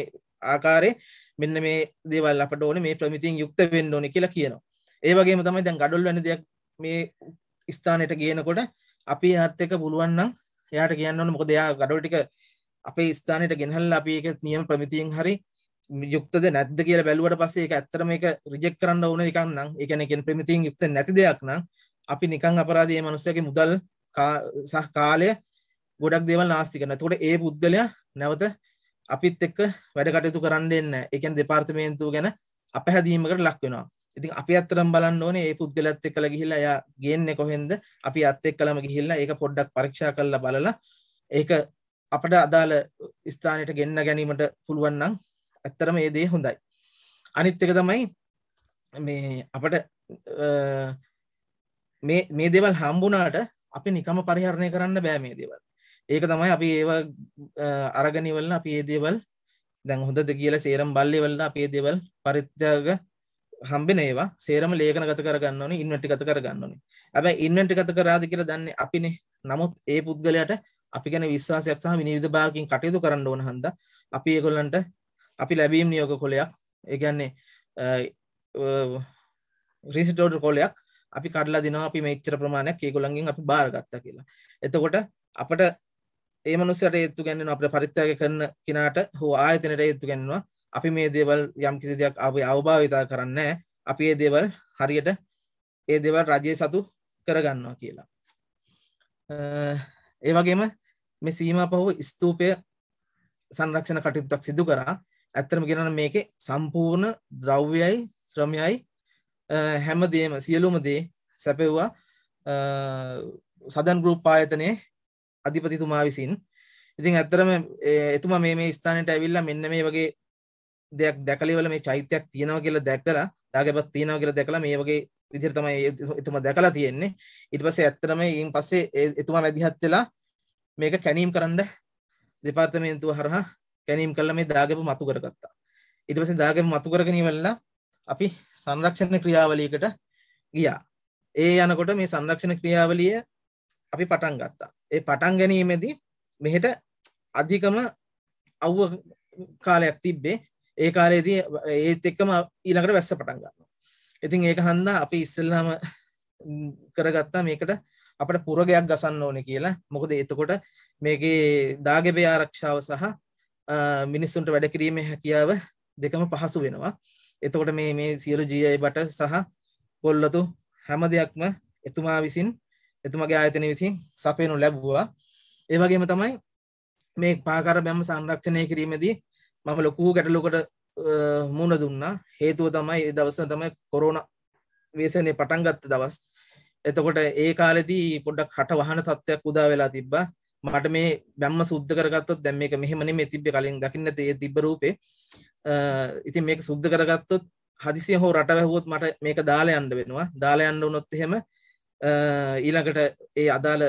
C: ආකාරයේ මෙන්න මේ දේවල් අපට ඕනේ මේ ප්‍රමිතියෙන් යුක්ත වෙන්න ඕනේ කියලා කියනවා. ඒ වගේම තමයි දැන් ගඩොල් වෙන දෙයක් මේ ස්ථානෙට ගේනකොට අපි එයාත් එක්ක පුළුවන් නම් එයාට කියන්න ඕනේ මොකද එයා ගඩොල් ටික අපේ ස්ථානෙට ගෙනහැල්ලා අපි ඒක නියම ප්‍රමිතියෙන් හරි යුක්තද නැද්ද කියලා බැලුවට පස්සේ ඒක ඇත්තටම ඒක රිජෙක්ට් කරන්න ඕන එකක් නම් ඒ කියන්නේ ප්‍රමිතියෙන් යුක්ත නැති දෙයක් නම් අපි නිකන් අපරාධී මේ මිනිස්සුගේ මුදල් සහ කාලය ගොඩක් දේවල් නාස්ති කරනවා. එතකොට ඒ පුද්ගලයා නැවත අපිත් එක්ක වැඩ කටයුතු කරන්න දෙන්නේ නැහැ. ඒ කියන්නේ දෙපාර්තමේන්තුව ගැන අපහැදීමකට ලක් වෙනවා. ඉතින් අපි ඇත්තටම බලන්න ඕනේ මේ පුද්ගලයාත් එක්කලා ගිහිල්ලා එයා ගේන්නේ කොහෙන්ද? අපි අත් එක්කලම ගිහිල්ලා ඒක පොඩ්ඩක් පරීක්ෂා කරලා බලලා ඒක අපිට අදාළ ස්ථානෙට ගෙන්න ගැනීමට පුළුවන් නම් ඇත්තටම මේ දේ හොඳයි. අනිත් එක තමයි මේ අපිට මේ දේවල් හම්බුණාට අපි නිකම්ම පරිහරණය කරන්න බෑ මේ දේවල්. ඒක තමයි අපි ඒව අරගෙන ඉවරලා අපි මේ දේවල් දැන් හොඳද කියලා සේරම බල්ලේ වල අපි මේ දේවල් පරිත්‍යාග හම්බෙන ඒවා සේරම ලේඛනගත කරගන්න ඕනේ, ඉන්වෙන්ටරිගත කරගන්න ඕනේ. හැබැයි ඉන්වෙන්ටරිගත කරාද කියලා දන්නේ අපිනේ. නමුත් ඒ පුද්ගලයාට අපි ගැන විශ්වාසයක් සහ විනිවිද භාගකින් කටයුතු කරන්න ඕන හන්දා අපි ඒගොල්ලන්ට අපි ලැබීම් නියෝග කොලයක් ඒ කියන්නේ රිසිට් ඕඩර් කොලයක් අපි කඩලා දෙනවා අපි මෙච්චර ප්‍රමාණයක් ඒගොල්ලන්ගෙන් අපි බාරගත්තා කියලා. එතකොට අපිට ඒ මනුස්සයට හේතු ගන්නවා අපිට පරිත්‍යාග කරන කෙනාට හෝ ආයතනයට හේතු ගන්නවා අපි මේ දේවල් යම් කිසි දෙයක් අවභාවිතා කරන්නේ නැහැ. අපි මේ දේවල් හරියට ඒ දේවල් රජයේ සතු කරගන්නවා කියලා. ඒ වගේම මේ සීමාපහුව ස්තූපය සංරක්ෂණ කටයුත්තක් සිදු කරා. ඇත්තටම කියනවා නම් මේකේ සම්පූර්ණ ද්‍රව්‍යයයි ශ්‍රමයයි හැමදේම සියලුම දේ සැපෙව්වා සදන් ගෲප් ආයතනයේ අධිපතිතුමා විසින්. ඉතින් ඇත්තටම එතුමා මේ ස්ථානෙට ඇවිල්ලා මෙන්න මේ වගේ දෙයක් දැකලා ඉවල මේ චෛත්‍යයක් තියෙනවා කියලා දැකලා දාගැබක් තියෙනවා කියලා දැකලා මේ වගේ විදිහට තමයි එතුමා දැකලා තියෙන්නේ. ඊට පස්සේ ඇත්තටම ඊයින් පස්සේ එතුමා මැදිහත් වෙලා මේක කැණීම් කරන්න දෙපාර්තමේන්තුව හරහා කැණීම් කළා මේ දාගැබ මතු කරගත්තා. ඊට පස්සේ දාගැබ මතු කරගෙන ඉවරලා අපි සංරක්ෂණ ක්‍රියාවලියකට ගියා. ඒ යනකොට මේ සංරක්ෂණ ක්‍රියාවලිය අපි පටන් ගත්තා. ඒ පටන් ගැනීමේදී මෙහෙට අධිකම අවුව කාලයක් තිබ්බේ. ඒ කාලේදී ඒත් එක්කම ඊළඟට වැස්ස පටන් ගන්නවා. ඉතින් ඒක හන්දා අපි ඉස්සෙල්ලාම කරගත්තා මේකට අපිට පුරගයක් ගසන්න ඕනේ කියලා. මොකද එතකොට මේකේ දාගැබේ ආරක්ෂාව සහ මිනිස්සුන්ට වැඩ කිරීමේ හැකියාව දෙකම පහසු වෙනවා. එතකොට මේ සියලු GI බට සහ පොල්ලතු හැම දෙයක්ම එතුමා විසින් එතුමාගේ ආයතනය විසින් සපයනු ලැබුවා. ඒ වගේම තමයි මේ පාකාර බැම්ම සංරක්ෂණය කිරීමේදී මම ලොකු ගැටලුවකට මුහුණ දුන්නා. හේතුව තමයි ඒ දවස් තමයි කොරෝනා ව්‍යසනය පටන් ගත්ත දවස්. එතකොට ඒ කාලෙදී පොඩ්ඩක් රට වහන තත්ත්වයක් උදා වෙලා තිබ්බා. මට මේ බැම්ම සුද්ධ කරගත්තොත් දැන් මේක මෙහෙම නෙමෙයි තිබ්බේ කලින් දකින්න තේ තිබ්බ රූපේ. ඉතින් මේක සුද්ධ කරගත්තොත් හදිසිය හෝ රට වැහුවොත් මට මේක දාලා යන්න වෙනවා. දාලා යන්න වුණොත් එහෙම ඊළඟට ඒ අදාළ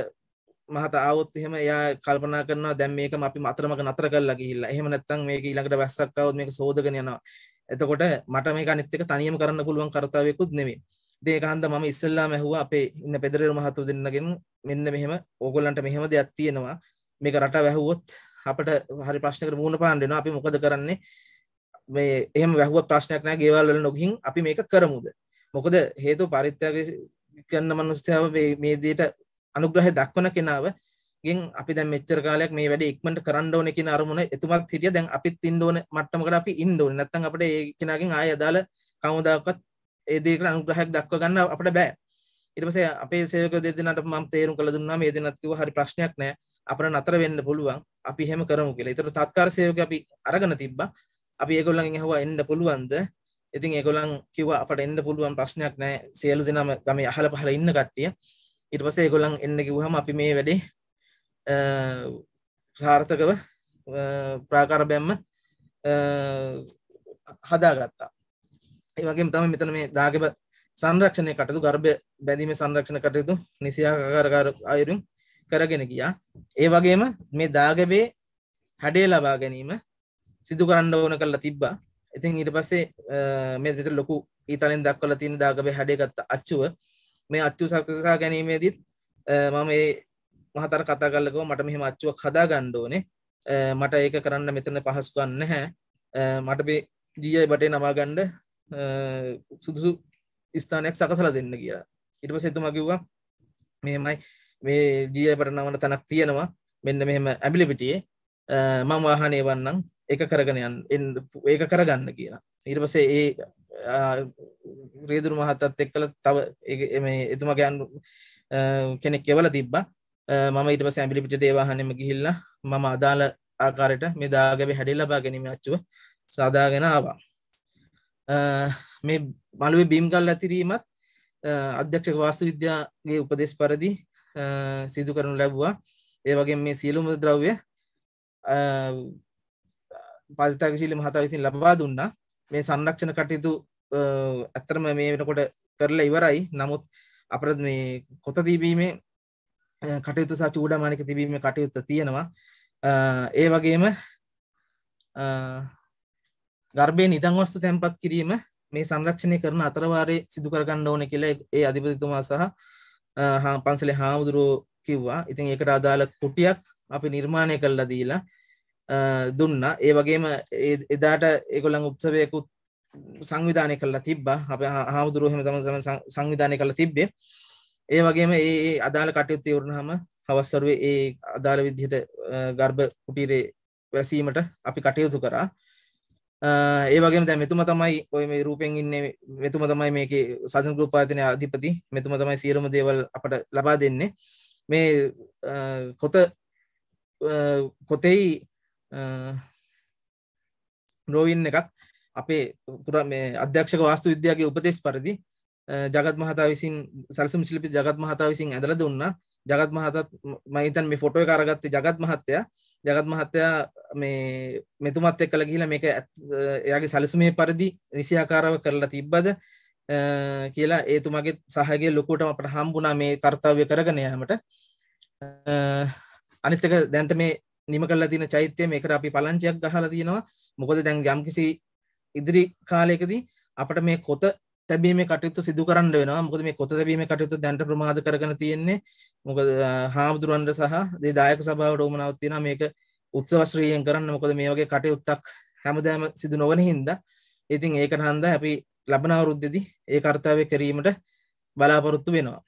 C: මහතා ආවොත් එහෙම එයා කල්පනා කරනවා දැන් මේකම අපි අතරමඟ නතර කරලා ගිහිල්ලා. එහෙම නැත්නම් මේක ඊළඟට වැස්සක් ආවොත් මේක සෝදගෙන යනවා. එතකොට මට මේක අනිත් එක තනියම කරන්න පුළුවන් කාර්යයක් නෙමෙයි. ඉතින් ඒක හන්ද මම ඉස්සෙල්ලාම ඇහුවා අපේ ඉන්න පෙදරේරු මහතුරු දෙන්නගෙන් මෙන්න මෙහෙම ඕගොල්ලන්ට මෙහෙම දෙයක් තියෙනවා. මේක රට වැහුවොත් අපිට හරි ප්‍රශ්නයකට මුහුණ පාන්න වෙනවා. අපි මොකද කරන්නේ? මේ එහෙම වැහුවත් ප්‍රශ්නයක් නැහැ. ගෙවල් වල නොගිහින් අපි මේක කරමුද? මොකද හේතුව පරිත්‍යාග කරන මිනිස්සුව මේ දෙයට අනුග්‍රහය දක්වන කෙනාව ගෙන් අපි දැන් මෙච්චර කාලයක් මේ වැඩේ ඉක්මනට කරන්න ඕනේ කියන අරමුණ එතුමත් හිටියා. දැන් අපිත් ඉන්න ඕනේ මට්ටමකට අපි ඉන්න ඕනේ. නැත්නම් අපිට ඒ කෙනාගෙන් ආය අදාළ කවදාකවත් ඒ දෙයකට අනුග්‍රහයක් දක්ව ගන්න අපිට බෑ. ඊට පස්සේ අපේ සේවකයෝ දෙදෙනාට මම තේරුම් කළ දුන්නා මේ දෙන්නත් කිව්වා හරි ප්‍රශ්නයක් නෑ. අපිට නතර වෙන්න පුළුවන්. අපි එහෙම කරමු කියලා. ඒතර තත්කාර සේවකයෝ අපි අරගෙන තිබ්බා. අපි ඒගොල්ලන්ගෙන් අහුවා එන්න පුළුවන්ද? ඉතින් ඒගොල්ලන් කිව්වා අපට එන්න පුළුවන් ප්‍රශ්නයක් නෑ. සියලු දෙනාම ගමේ අහල පහල ඉන්න කට්ටිය. ඊට පස්සේ ඒගොල්ලන් එන්න කිව්වහම අපි මේ වැඩේ සාර්ථකව ප්‍රාකාර බැම්ම හදාගත්තා. ඒ වගේම තමයි මෙතන මේ දාගැබ සංරක්ෂණය කටයුතු ගර්භ බැඳීමේ සංරක්ෂණ කටයුතු නිසියාකාර අයුරින් කරගෙන ගියා. ඒ වගේම මේ දාගැබේ හැඩය ලබා ගැනීම සිදු කරන්න ඕන කරලා තිබ්බා. ඉතින් ඊට පස්සේ මේ විතර ලොකු ඊතලෙන් දක්වලා තියෙන දාගැබේ හැඩය ගත්ත අච්චුව මේ අච්චුව සකසා ගැනීමේදීත් මම මේ මහතර කතා කරලා ගියා මට මෙහෙම අච්චුවක් හදා ගන්න ඕනේ. මට ඒක කරන්න මෙතන පහසුකම් නැහැ. මට මේ GI බටේ නමා ගන්න සුදුසු ස්ථානයක් සකසලා දෙන්න කියලා. ඊට පස්සේ එතුමා කිව්වා මෙහෙමයි මේ GI බට නමන තැනක් තියෙනවා. මෙන්න මෙහෙම ඇඹිලි පිටියේ මම වාහනේ වන්නම් ඒක කරගෙන යන්න ඒක කරගන්න කියලා. ඊට පස්සේ ඒ රේදුරු මහත්තයත් එක්කලා තව මේ එතුමාගේ කෙනෙක් එවලා තිබ්බා. මම ඊට පස්සේ ඇඹිලි පිටියට ඒ වාහනේම ගිහිල්ලා මම අදාළ ආකාරයට මේ දාගැබේ හැඩය ලබා ගැනීම අච්චුව සාදාගෙන ආවා. මේ මළුවේ බීම් ගල් ඇතිරීමත් අධ්‍යක්ෂක වාස්තු විද්‍යාවේ උපදෙස් පරිදි සිදු කරනු ලැබුවා. ඒ වගේම මේ සියලුම ද්‍රව්‍ය පාලිතාගශීලී මහතා විසින් ලබා දුන්නා. මේ සංරක්ෂණ කටයුතු ඇත්තටම මේ වෙනකොට කරලා ඉවරයි. නමුත් අපිට මේ කොත තිබීමේ කටයුතු සහ චූඩාමානික තිබීමේ කටයුත්ත තියෙනවා. ඒ වගේම ගර්භයේ නිදන් වස්තු තැන්පත් කිරීම මේ සංරක්ෂණය කරන අතරවාරයේ සිදු කර ගන්න ඕනේ කියලා ඒ අධිපතිතුමා සහ පන්සලේ හාමුදුරුවෝ කිව්වා. ඉතින් ඒකට අදාළ කුටියක් අපි නිර්මාණය කළා දීලා දුන්නා. ඒ වගේම එදාට ඒගොල්ලන් උත්සවයකුත් සංවිධානය කළා තිබ්බා. අපේ හාමුදුරුවෝ එහෙම තමයි සංවිධානය කළා තිබ්බේ. ඒ වගේම ඒ අදාළ කටයුතු ඉවරනහම හවස් වරුවේ ඒ අදාළ විදිහට ගර්භ කුටීරේ වැසීමට අපි කටයුතු කරා. ඒ වගේම දැන් මෙතුමා තමයි ඔය මේ රූපෙන් ඉන්නේ මෙතුමා තමයි මේකේ සදන ගෲප් ආයතනයේ අධිපති. මෙතුමා තමයි සියලුම දේවල් අපට ලබා දෙන්නේ. මේ කොතෙයි රෝවින් එකක් අපේ මේ අධ්‍යක්ෂක වාස්තු විද්‍යාවේ උපදෙස් පරිදි ජගත් මහතා විසින් සල්සුම් ශිල්පී ජගත් මහතා විසින් ඇඳලා දුන්නා. ජගත් මහතාත් මම හිතන්නේ මේ ෆොටෝ එක අරගත්තේ ජගත් මහත්තයා. ජගත් මහත්තයා මේ මෙතුමත් එක්කලා ගිහිලා මේක එයාගේ සැලසුමේ පරිදි නිසියාකාරව කරලා තිබ්බද කියලා ඒතුමාගේ සහායකය ලොකුටම අපට හම්බුණා මේ කාර්යය කරගෙන යාමට. අනිත් එක දැන්ට මේ නිම කරලා තියෙන චෛත්‍යය මේකට අපි පලංචියක් ගහලා තියෙනවා. මොකද දැන් යම්කිසි ඉදිරි කාලයකදී අපිට මේ කොත තැබීමේ කටයුතු සිදු කරන්න වෙනවා. මොකද මේ කොත තැබීමේ කටයුතු දැන්ට ප්‍රමාද කරගෙන තියෙන්නේ. මොකද හාමුදුරන්ට සහ මේ දායක සභාවට උවමනාවක් තියෙනවා මේක උත්සව ශ්‍රීයෙන් කරන්න. මොකද මේ වගේ කටයුත්තක් හැමදාම සිදු නොවන හින්දා ඉතින් ඒකට හන්දා අපි ලබන අවුරුද්දේදී ඒ කාර්යය කිරීමට බලාපොරොත්තු වෙනවා.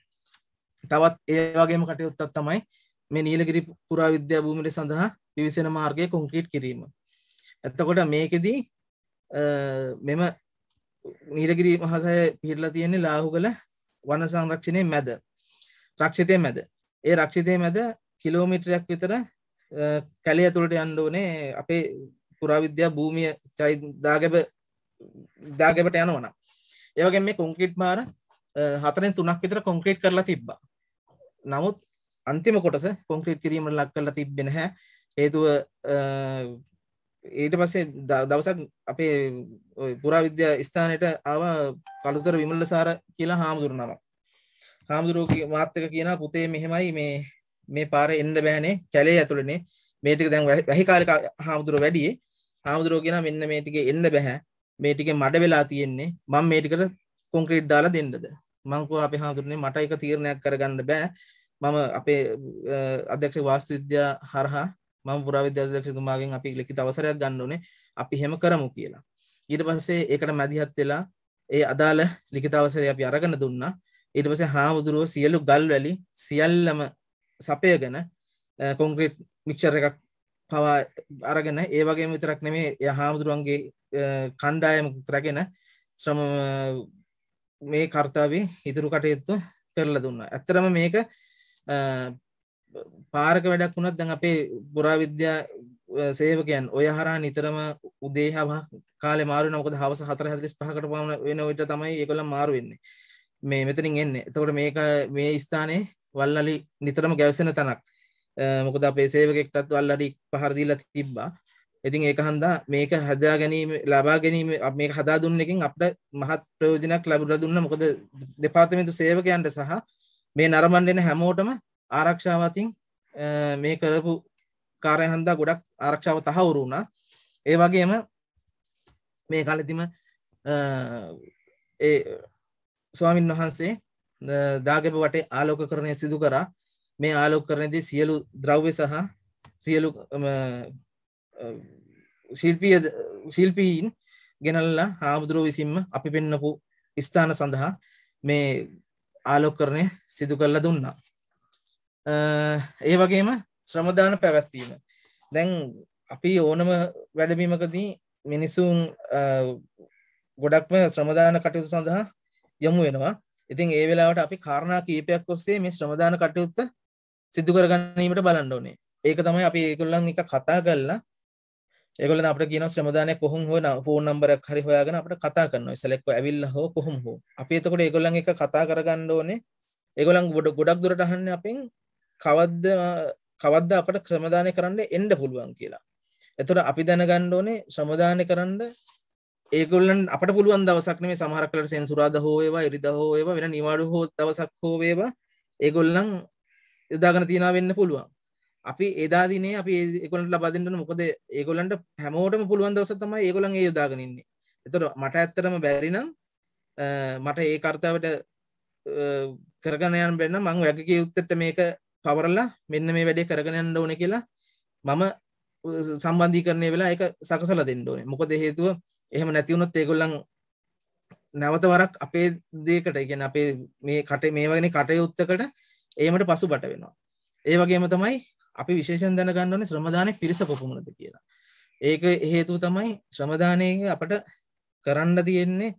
C: තවත් ඒ වගේම කටයුත්තක් තමයි මේ නීලගිරි පුරාවිද්‍යා භූමිය සඳහා පිවිසෙන මාර්ගය කොන්ක්‍රීට් කිරීම. එතකොට මේකෙදී මෙම නීලගිරි මහසය පිහිටලා තියෙන්නේ ලාහුගල වන සංරක්ෂණයේ මැද රක්ෂිතයේ මැද. ඒ රක්ෂිතයේ මැද කිලෝමීටරයක් විතර කැලේ ඇතුළට යන්න ඕනේ අපේ පුරාවිද්‍යා භූමිය දාගැබට යනවා නම්. ඒ වගේම මේ කොන්ක්‍රීට් මාර 4න් 3ක් විතර කොන්ක්‍රීට් කරලා තිබ්බා. නමුත් අන්තිම කොටස කොන්ක්‍රීට් කිරීමට ලක් කරලා තිබ්බේ නැහැ. හේතුව ඊට පස්සේ දවසක් අපේ පුරාවිද්‍යා ස්ථානයට ආවා කළුතර විමලසාර කියලා හාමුදුරුවෝ නමක්. හාමුදුරුවෝ මාත් එක්ක කියනවා පුතේ මෙහෙමයි මේ පාරේ එන්න බෑනේ කැලේ ඇතුළේනේ. මේ ටික දැන් වැහි කාලේ හාමුදුරුවෝ වැඩියේ. හාමුදුරුවෝ කියනවා මෙන්න මේ ටිකේ එන්න බෑ. මේ ටිකේ මඩ වෙලා තියෙන්නේ. මම මේ ටිකට කොන්ක්‍රීට් දාලා දෙන්නද? මං කිව්වා අපේ හාමුදුරනේ මට ඒක තීරණයක් කරගන්න බෑ. මම අපේ අධ්‍යක්ෂක වාස්තු විද්‍යා හරහා මම පුරාවිද්‍යා අධ්‍යක්ෂතුමාගෙන් අපි ලිඛිත අවසරයක් ගන්න ඕනේ. අපි හැම කරමු කියලා. ඊට පස්සේ ඒකට මැදිහත් වෙලා ඒ අදාළ ලිඛිත අවසරය අපි අරගෙන දුන්නා. ඊට පස්සේ හාමුදුරුවෝ සියලු ගල් වැලි සියල්ලම සපයගෙන කොන්ක්‍රීට් මික්ස්චර් එකක් පවා අරගෙන ඒ වගේම විතරක් නෙමෙයි එයා හාමුදුරුවන්ගේ කණ්ඩායම රැගෙන ශ්‍රම මේ කාර්යය ඉදිරි කටයුතු කරලා දුන්නා. ඇත්තටම මේක පාරක වැඩක් වුණත් දැන් අපේ පුරාවිද්‍යා සේවකයන් ඔය හරහා නිතරම උදේ හවස කාලේ මාරු වෙනවා. මොකද හවස 4:45කට පමණ වෙන විට තමයි ඒගොල්ලන් මාරු වෙන්නේ. මේ මෙතනින් එන්නේ. එතකොට මේක මේ ස්ථානයේ වල්ලලි නිතරම ගැවසෙන තැනක්. මොකද අපේ සේවකෙක්ටත් වල්ලඩි පහර දීලා තිබ්බා. ඉතින් ඒක හන්දා මේක හදා ගැනීම ලබා ගැනීම මේක හදා දුන්න එකෙන් අපිට මහත් ප්‍රයෝජනයක් ලැබුණා දුන්නා. මොකද දෙපාර්තමේන්තු සේවකයන්ට සහ මේ නරඹන්න එන හැමෝටම ආරක්ෂාව අතින් මේ කරපු කාර්යය හන්දා ගොඩක් ආරක්ෂාව තහවුරු වුණා. ඒ වගේම මේ කාලෙදිම ඒ ස්වාමින් වහන්සේ දාගැබ වටේ ආලෝකකරණය සිදු කරා. මේ ආලෝකකරණයේදී සියලු ද්‍රව්‍ය සහ සියලු ශිල්පීන් ගෙනල්ලා හාමුදුරුවෝ විසින්ම අපි පෙන්නපු ස්ථාන සඳහා මේ ආලෝකකරණය සිදු කරලා දුන්නා. ඒ වගේම ශ්‍රමදාන පැවැත්වීම. දැන් අපි ඕනම වැඩබීමකදී මිනිසුන් ගොඩක්ම ශ්‍රමදාන කටයුතු සඳහා යොමු වෙනවා. ඉතින් ඒ වෙලාවට අපි කාරණා කීපයක් ඔස්සේ මේ ශ්‍රමදාන කටයුත්ත සිදු කර ගැනීමට බලන්න ඕනේ. ඒක තමයි අපි ඒගොල්ලන් එක කතා කරලා ඒගොල්ලන් අපිට කියනවා ශ්‍රමදානයක් කොහොම හෝ ෆෝන් නම්බරයක් හරි හොයාගෙන අපිට කතා කරනවා. ඉස්සෙල්ලා එක්ක ඇවිල්ලා හෝ කොහොම හෝ. අපි එතකොට ඒගොල්ලන් එක කතා කරගන්න ඕනේ. ඒගොල්ලන් ගොඩක් දුරට අහන්නේ අපෙන් කවද්ද අපිට ශ්‍රමදානය කරන්න එන්න පුළුවන් කියලා. එතකොට අපි දැනගන්න ඕනේ ශ්‍රමදානය කරන්න ඒගොල්ලන් අපට පුළුවන් දවසක් නෙමෙයි සමහරක් වෙලාවට සෙන්සුරාදා හෝ වේවා ඉරිදා හෝ වේවා වෙන නිවාඩු හෝ දවසක් හෝ වේවා ඒගොල්ලන් යොදාගෙන තියනවා වෙන්න පුළුවන්. අපි එදා දිනේ අපි ඒගොල්ලන්ට ලබා දෙන්න ඕන. මොකද ඒගොල්ලන්ට හැමෝටම පුළුවන් දවසක් තමයි ඒගොල්ලන් ඒ යොදාගෙන ඉන්නේ. එතකොට මට ඇත්තටම බැරි නම් මට ඒ කාර්යයට කරගෙන යන්න බැන්න මම වැගකී යුත්තට මේක පවරලා මෙන්න මේ වැඩේ කරගෙන යන්න ඕනේ කියලා මම සම්බන්ධීකරණය වෙලා ඒක සකසලා දෙන්න ඕනේ. මොකද හේතුව එහෙම නැති වුණොත් ඒගොල්ලන් නැවත වරක් අපේ දෙයකට ඒ කියන්නේ අපේ මේ වගේ කටයුත්තකට ඒමට පසුබට වෙනවා. ඒ වගේම තමයි අපි විශේෂයෙන් දැනගන්න ඕනේ ශ්‍රමදානයේ පිරිස කොපමණද කියලා. ඒක හේතුව තමයි ශ්‍රමදානයේ අපට කරන්න තියෙන්නේ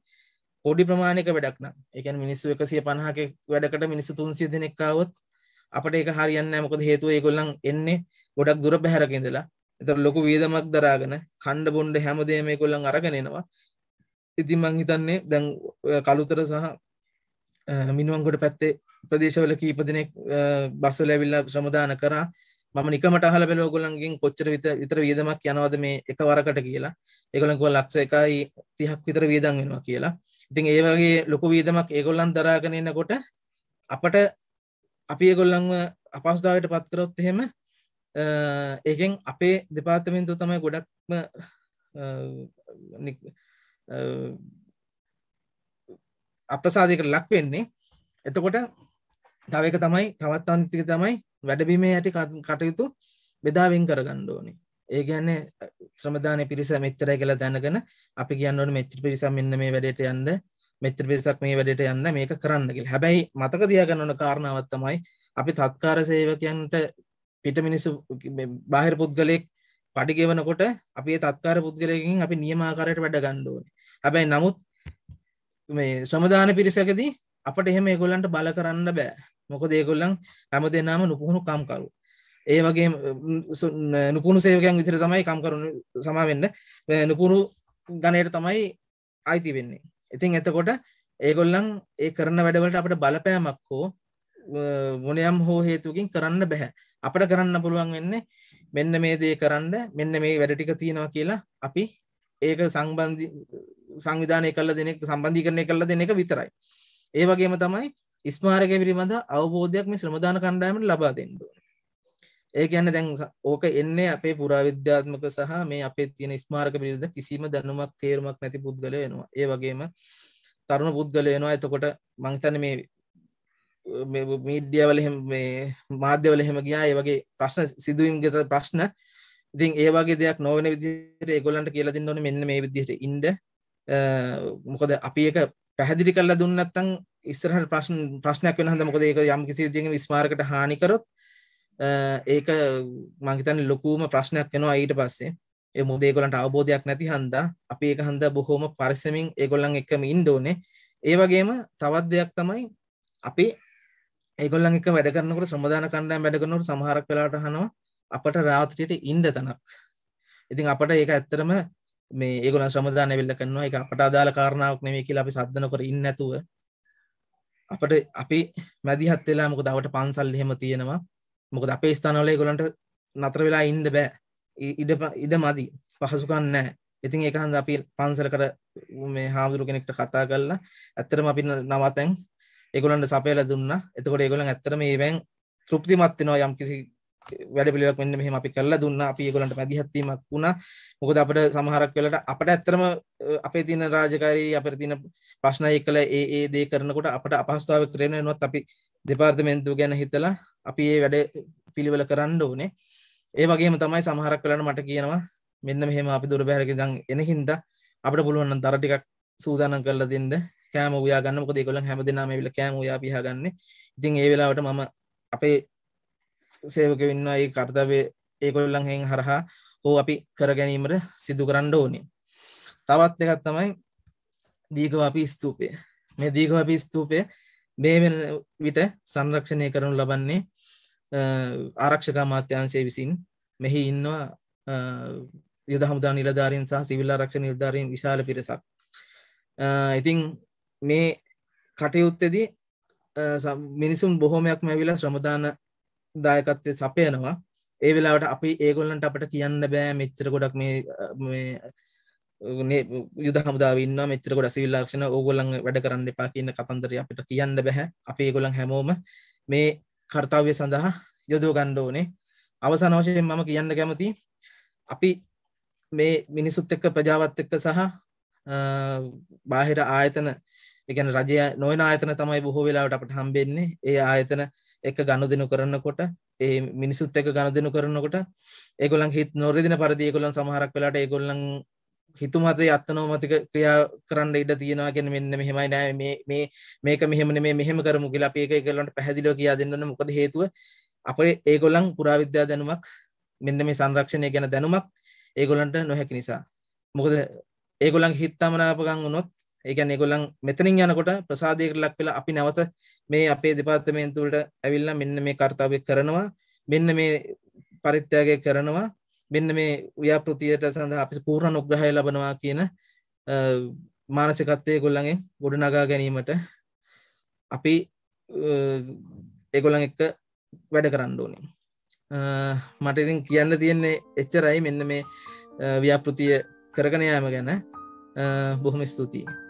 C: පොඩි ප්‍රමාණයක වැඩක් නම්. ඒ කියන්නේ මිනිස්සු 150ක වැඩකට මිනිස්සු 300 දෙනෙක් ආවොත් අපිට ඒක හරියන්නේ නැහැ. මොකද හේතුව ඒගොල්ලන් එන්නේ ගොඩක් දුර බැහැරක ඉඳලා. ඒතර ලොකු වියදමක් දරාගෙන කණ්ඩ බොණ්ඩ හැමදේම ඒගොල්ලන් අරගෙන එනවා. ඉතින් මං හිතන්නේ දැන් කලුතර සහ මිනුවන්ගොඩ පැත්තේ ප්‍රදේශවල කීප දෙනෙක් බස් වල ඇවිල්ලා ශ්‍රමදාන කරා. මම නිකමට අහලා බැලුවා ඔයගොල්ලන්ගෙන් කොච්චර විතර වියදමක් යනවද මේ එකවරකට කියලා. ඒගොල්ලන් කිව්වා ලක්ෂ 1.30ක් විතර වියදම් වෙනවා කියලා. ඉතින් ඒ වගේ ලොකු වියදමක් ඒගොල්ලන් දරාගෙන එනකොට අපට අපි ඒගොල්ලන්ව අපහසුතාවයට පත් කරොත් එහෙම ඒකෙන් අපේ දෙපාර්තමේන්තුව තමයි ගොඩක්ම අප්‍රසාදයකට ලක් වෙන්නේ. එතකොට තව එක තමයි තවත් අන්තික තමයි වැඩබිමේ යටි කටයුතු බෙදා වෙන් කරගන්න ඕනේ. ඒ කියන්නේ ශ්‍රමදානයේ පිරිස මෙච්චරයි කියලා දැනගෙන අපි කියන්න ඕනේ මෙච්චර පිරිසක් මෙන්න මේ වැඩේට යන්න, මෙච්චර පිරිසක් මේ වැඩේට යන්න මේක කරන්න කියලා. හැබැයි මතක තියාගන්න ඕන කාරණාවක් තමයි අපි තත්කාර සේවකයන්ට පිට මිනිස්සු බාහිර පුද්ගලයෙක් පඩි ගෙවනකොට අපි ඒ තත්කාර පුද්ගලයෙක්ගෙන් අපි නියමාකාරයට වැඩ ගන්න ඕනේ. හැබැයි නමුත් මේ ශ්‍රමදාන පිරිසකදී අපිට එහෙම ඒගොල්ලන්ට බල කරන්න බෑ. මොකද ඒගොල්ලන් හැමදේනම නුපුහුණු කම්කරු. ඒ වගේම නුපුහුණු සේවකයන් විතර තමයි කම්කරු සමා වෙන්න. නුපුහුණු ගණයට තමයි ආයිති වෙන්නේ. ඉතින් එතකොට ඒගොල්ලන් ඒ කරන වැඩවලට අපිට බලපෑමක් හෝ මොනියම් හෝ හේතුවකින් කරන්න බෑ. අපිට කරන්න පුළුවන් වෙන්නේ මෙන්න මේ දේ කරන්න, මෙන්න මේ වැඩ ටික තියෙනවා කියලා අපි ඒක සංවිධානය කළා දෙන එක සම්බන්ධීකරණය කළා දෙන එක විතරයි. ඒ වගේම තමයි ස්මාරකය පිළිබඳ අවබෝධයක් මේ ශ්‍රමදාන කණ්ඩායමට ලබා දෙන්න ඕනේ. ඒ කියන්නේ දැන් ඕක එන්නේ අපේ පුරාවිද්‍යාත්මක සහ මේ අපේ තියෙන ස්මාරක පිළිබඳ කිසිම දැනුමක් තේරුමක් නැති පුද්ගලයෝ වෙනවා. ඒ වගේම තරුණ පුද්ගලයෝ වෙනවා. එතකොට මං හිතන්නේ මේ මීඩියා වල එහෙම මේ මාධ්‍ය වල එහෙම ගියා ඒ වගේ ප්‍රශ්න සිදුවීම් ගත ප්‍රශ්න. ඉතින් ඒ වගේ දෙයක් නොවන විදිහට ඒගොල්ලන්ට කියලා දෙන්න ඕනේ මෙන්න මේ විදිහට ඉන්න. මොකද අපි ඒක පැහැදිලි කරලා දුන්නේ නැත්නම් ඉස්සරහට ප්‍රශ්නයක් වෙන හන්ද. මොකද ඒක යම් කිසි විදිහකින් ස්මාරකයට හානි කරොත් ඒක මම හිතන්නේ ලොකුම ප්‍රශ්නයක් වෙනවා ඊට පස්සේ. ඒ මොකද ඒගොල්ලන්ට අවබෝධයක් නැති හන්දා අපි ඒක හන්දා බොහොම පරිස්සමින් ඒගොල්ලන් එක්කම ඉන්න ඕනේ. ඒ වගේම තවත් දෙයක් තමයි අපි ඒගොල්ලන් එක්ක වැඩ කරනකොට සමාදාන කණ්ඩායම් වැඩ කරනකොට සමහරක් වෙලාවට අහනවා අපට රාත්‍රියට ඉන්න තැනක්. ඉතින් අපට ඒක ඇත්තටම මේ ඒගොල්ලන් සමාදාන වෙල්ල කරනවා ඒක අපට අදාළ කාරණාවක් නෙවෙයි කියලා අපි සද්ද නොකර ඉන්නේ නැතුව අපට අපි මැදිහත් වෙලා මොකද අවට පන්සල් එහෙම තියෙනවා. මොකද අපේ ස්ථානවල ඒගොල්ලන්ට නතර වෙලා ඉන්න බෑ. ඉඩ මදි. පහසුකම් නැහැ. ඉතින් ඒක හන්ද අපි පන්සලකට මේ හාමුදුරු කෙනෙක්ට කතා කරලා ඇත්තටම අපි නවතෙන් ඒගොල්ලන්ට සපයලා දුන්නා. එතකොට ඒගොල්ලන් ඇත්තටම මේවෙන් තෘප්තිමත් වෙනවා යම් කිසි වැඩ පිළිවෙලක් මෙන්න මෙහෙම අපි කරලා දුන්නා. අපි ඒගොල්ලන්ට මැදිහත් වීමක් වුණා. මොකද අපිට සමහරක් වෙලාවට අපිට ඇත්තටම අපේ තියෙන රාජකාරී අපිට තියෙන ප්‍රශ්න එක්කලා ඒ දේ කරනකොට අපිට අපහසුතාවයක් වෙනවත් අපි දෙපාර්තමේන්තුව ගැන හිතලා අපි මේ වැඩ පිළිවෙල කරන්න ඕනේ. ඒ වගේම තමයි සමහරක් වෙලාවට මට කියනවා මෙන්න මෙහෙම අපි දුර බැහැරක ඉඳන් එන හින්දා අපිට පුළුවන් නම් දර ටිකක් සූදානම් කරලා දෙන්න කෑම උයා ගන්න. මොකද ඒගොල්ලන් හැමදෙනාම ඇවිල්ලා කෑම උයා පිහා ගන්න. ඉතින් ඒ වෙලාවට මම අපේ සේවකයෝ ඉන්නවා ඒ කාර්යය ඒගොල්ලන් හෙන් හරහා ඕ අපි කර ගැනීමට සිදු කරන්න ඕනේ. තවත් එකක් තමයි දීඝවාපී ස්තූපය. මේ දීඝවාපී ස්තූපය මේ වෙන විට සංරක්ෂණය කරනු ලබන්නේ ආරක්ෂක අමාත්‍යාංශය විසින්. මෙහි ඉන්නවා යුද හමුදා නිලධාරීන් සහ සිවිල් ආරක්ෂක නිලධාරීන් විශාල පිරිසක්. ඉතින් මේ කටයුත්තේදී මිනිසුන් බොහෝමයක්ම ඇවිල්ලා ශ්‍රමදාන දායකත්වයේ සපයනවා. ඒ වෙලාවට අපි ඒගොල්ලන්ට අපිට කියන්න බෑ මෙච්චර ගොඩක් මේ යුද හමුදාවේ ඉන්නවා මෙච්චර ගොඩක් සිවිල් ආරක්ෂණ ඕගොල්ලන් වැඩ කරන්න එපා කියන කතන්දරය අපිට කියන්න බෑ. අපි ඒගොල්ලන් හැමෝම මේ කාර්යය සඳහා යොදව ගන්න ඕනේ. අවසාන වශයෙන් මම කියන්න කැමති අපි මේ මිනිසුත් එක්ක ප්‍රජාවත් එක්ක සහ බාහිර ආයතන ඒ කියන්නේ රජය නොවන ආයතන තමයි බොහෝ වෙලාවට අපිට හම්බෙන්නේ. ඒ ආයතන එක ගනුදෙනු කරනකොට ඒ මිනිසුත් එක්ක ගනුදෙනු කරනකොට ඒගොල්ලන් හිත නොරිදින පරිදි ඒගොල්ලන් සමහරක් වෙලාවට ඒගොල්ලන් හිතුමතේ අත්නෝමතික ක්‍රියා කරන්න ඉඩ තියෙනවා කියන්නේ මෙන්න මෙහෙමයි නෑ මේක මෙහෙම නෙමෙයි මෙහෙම කරමු කියලා අපි ඒක ඒගොල්ලන්ට පැහැදිලිව කියා දෙන්න ඕනේ. මොකද හේතුව අපේ ඒගොල්ලන් පුරාවිද්‍යා දැනුමක් මෙන්න මේ සංරක්ෂණය ගැන දැනුමක් ඒගොල්ලන්ට නොහැකි නිසා. මොකද ඒගොල්ලන්ගේ හිතමනාපකම් වුණොත් ඒ කියන්නේ ඒගොල්ලන් මෙතනින් යනකොට ප්‍රසාදයකට ලක් වෙලා අපි නැවත මේ අපේ දෙපාර්තමේන්තුවට ඇවිල්ලා මෙන්න මේ කාර්යය කරනවා මෙන්න මේ පරිත්‍යාගය කරනවා මෙන්න මේ ව්‍යාපෘතියට සඳහා අපි පූර්ණ අනුග්‍රහය ලබනවා කියන මානසිකත්වයේ ඒගොල්ලන්ගෙන් ගොඩනගා ගැනීමට අපි ඒගොල්ලන් එක්ක වැඩ කරන්න ඕනේ. මට ඉතින් කියන්න තියෙන්නේ එච්චරයි මෙන්න මේ ව්‍යාපෘතිය කරගෙන යාම ගැන. බොහොම ස්තුතියි.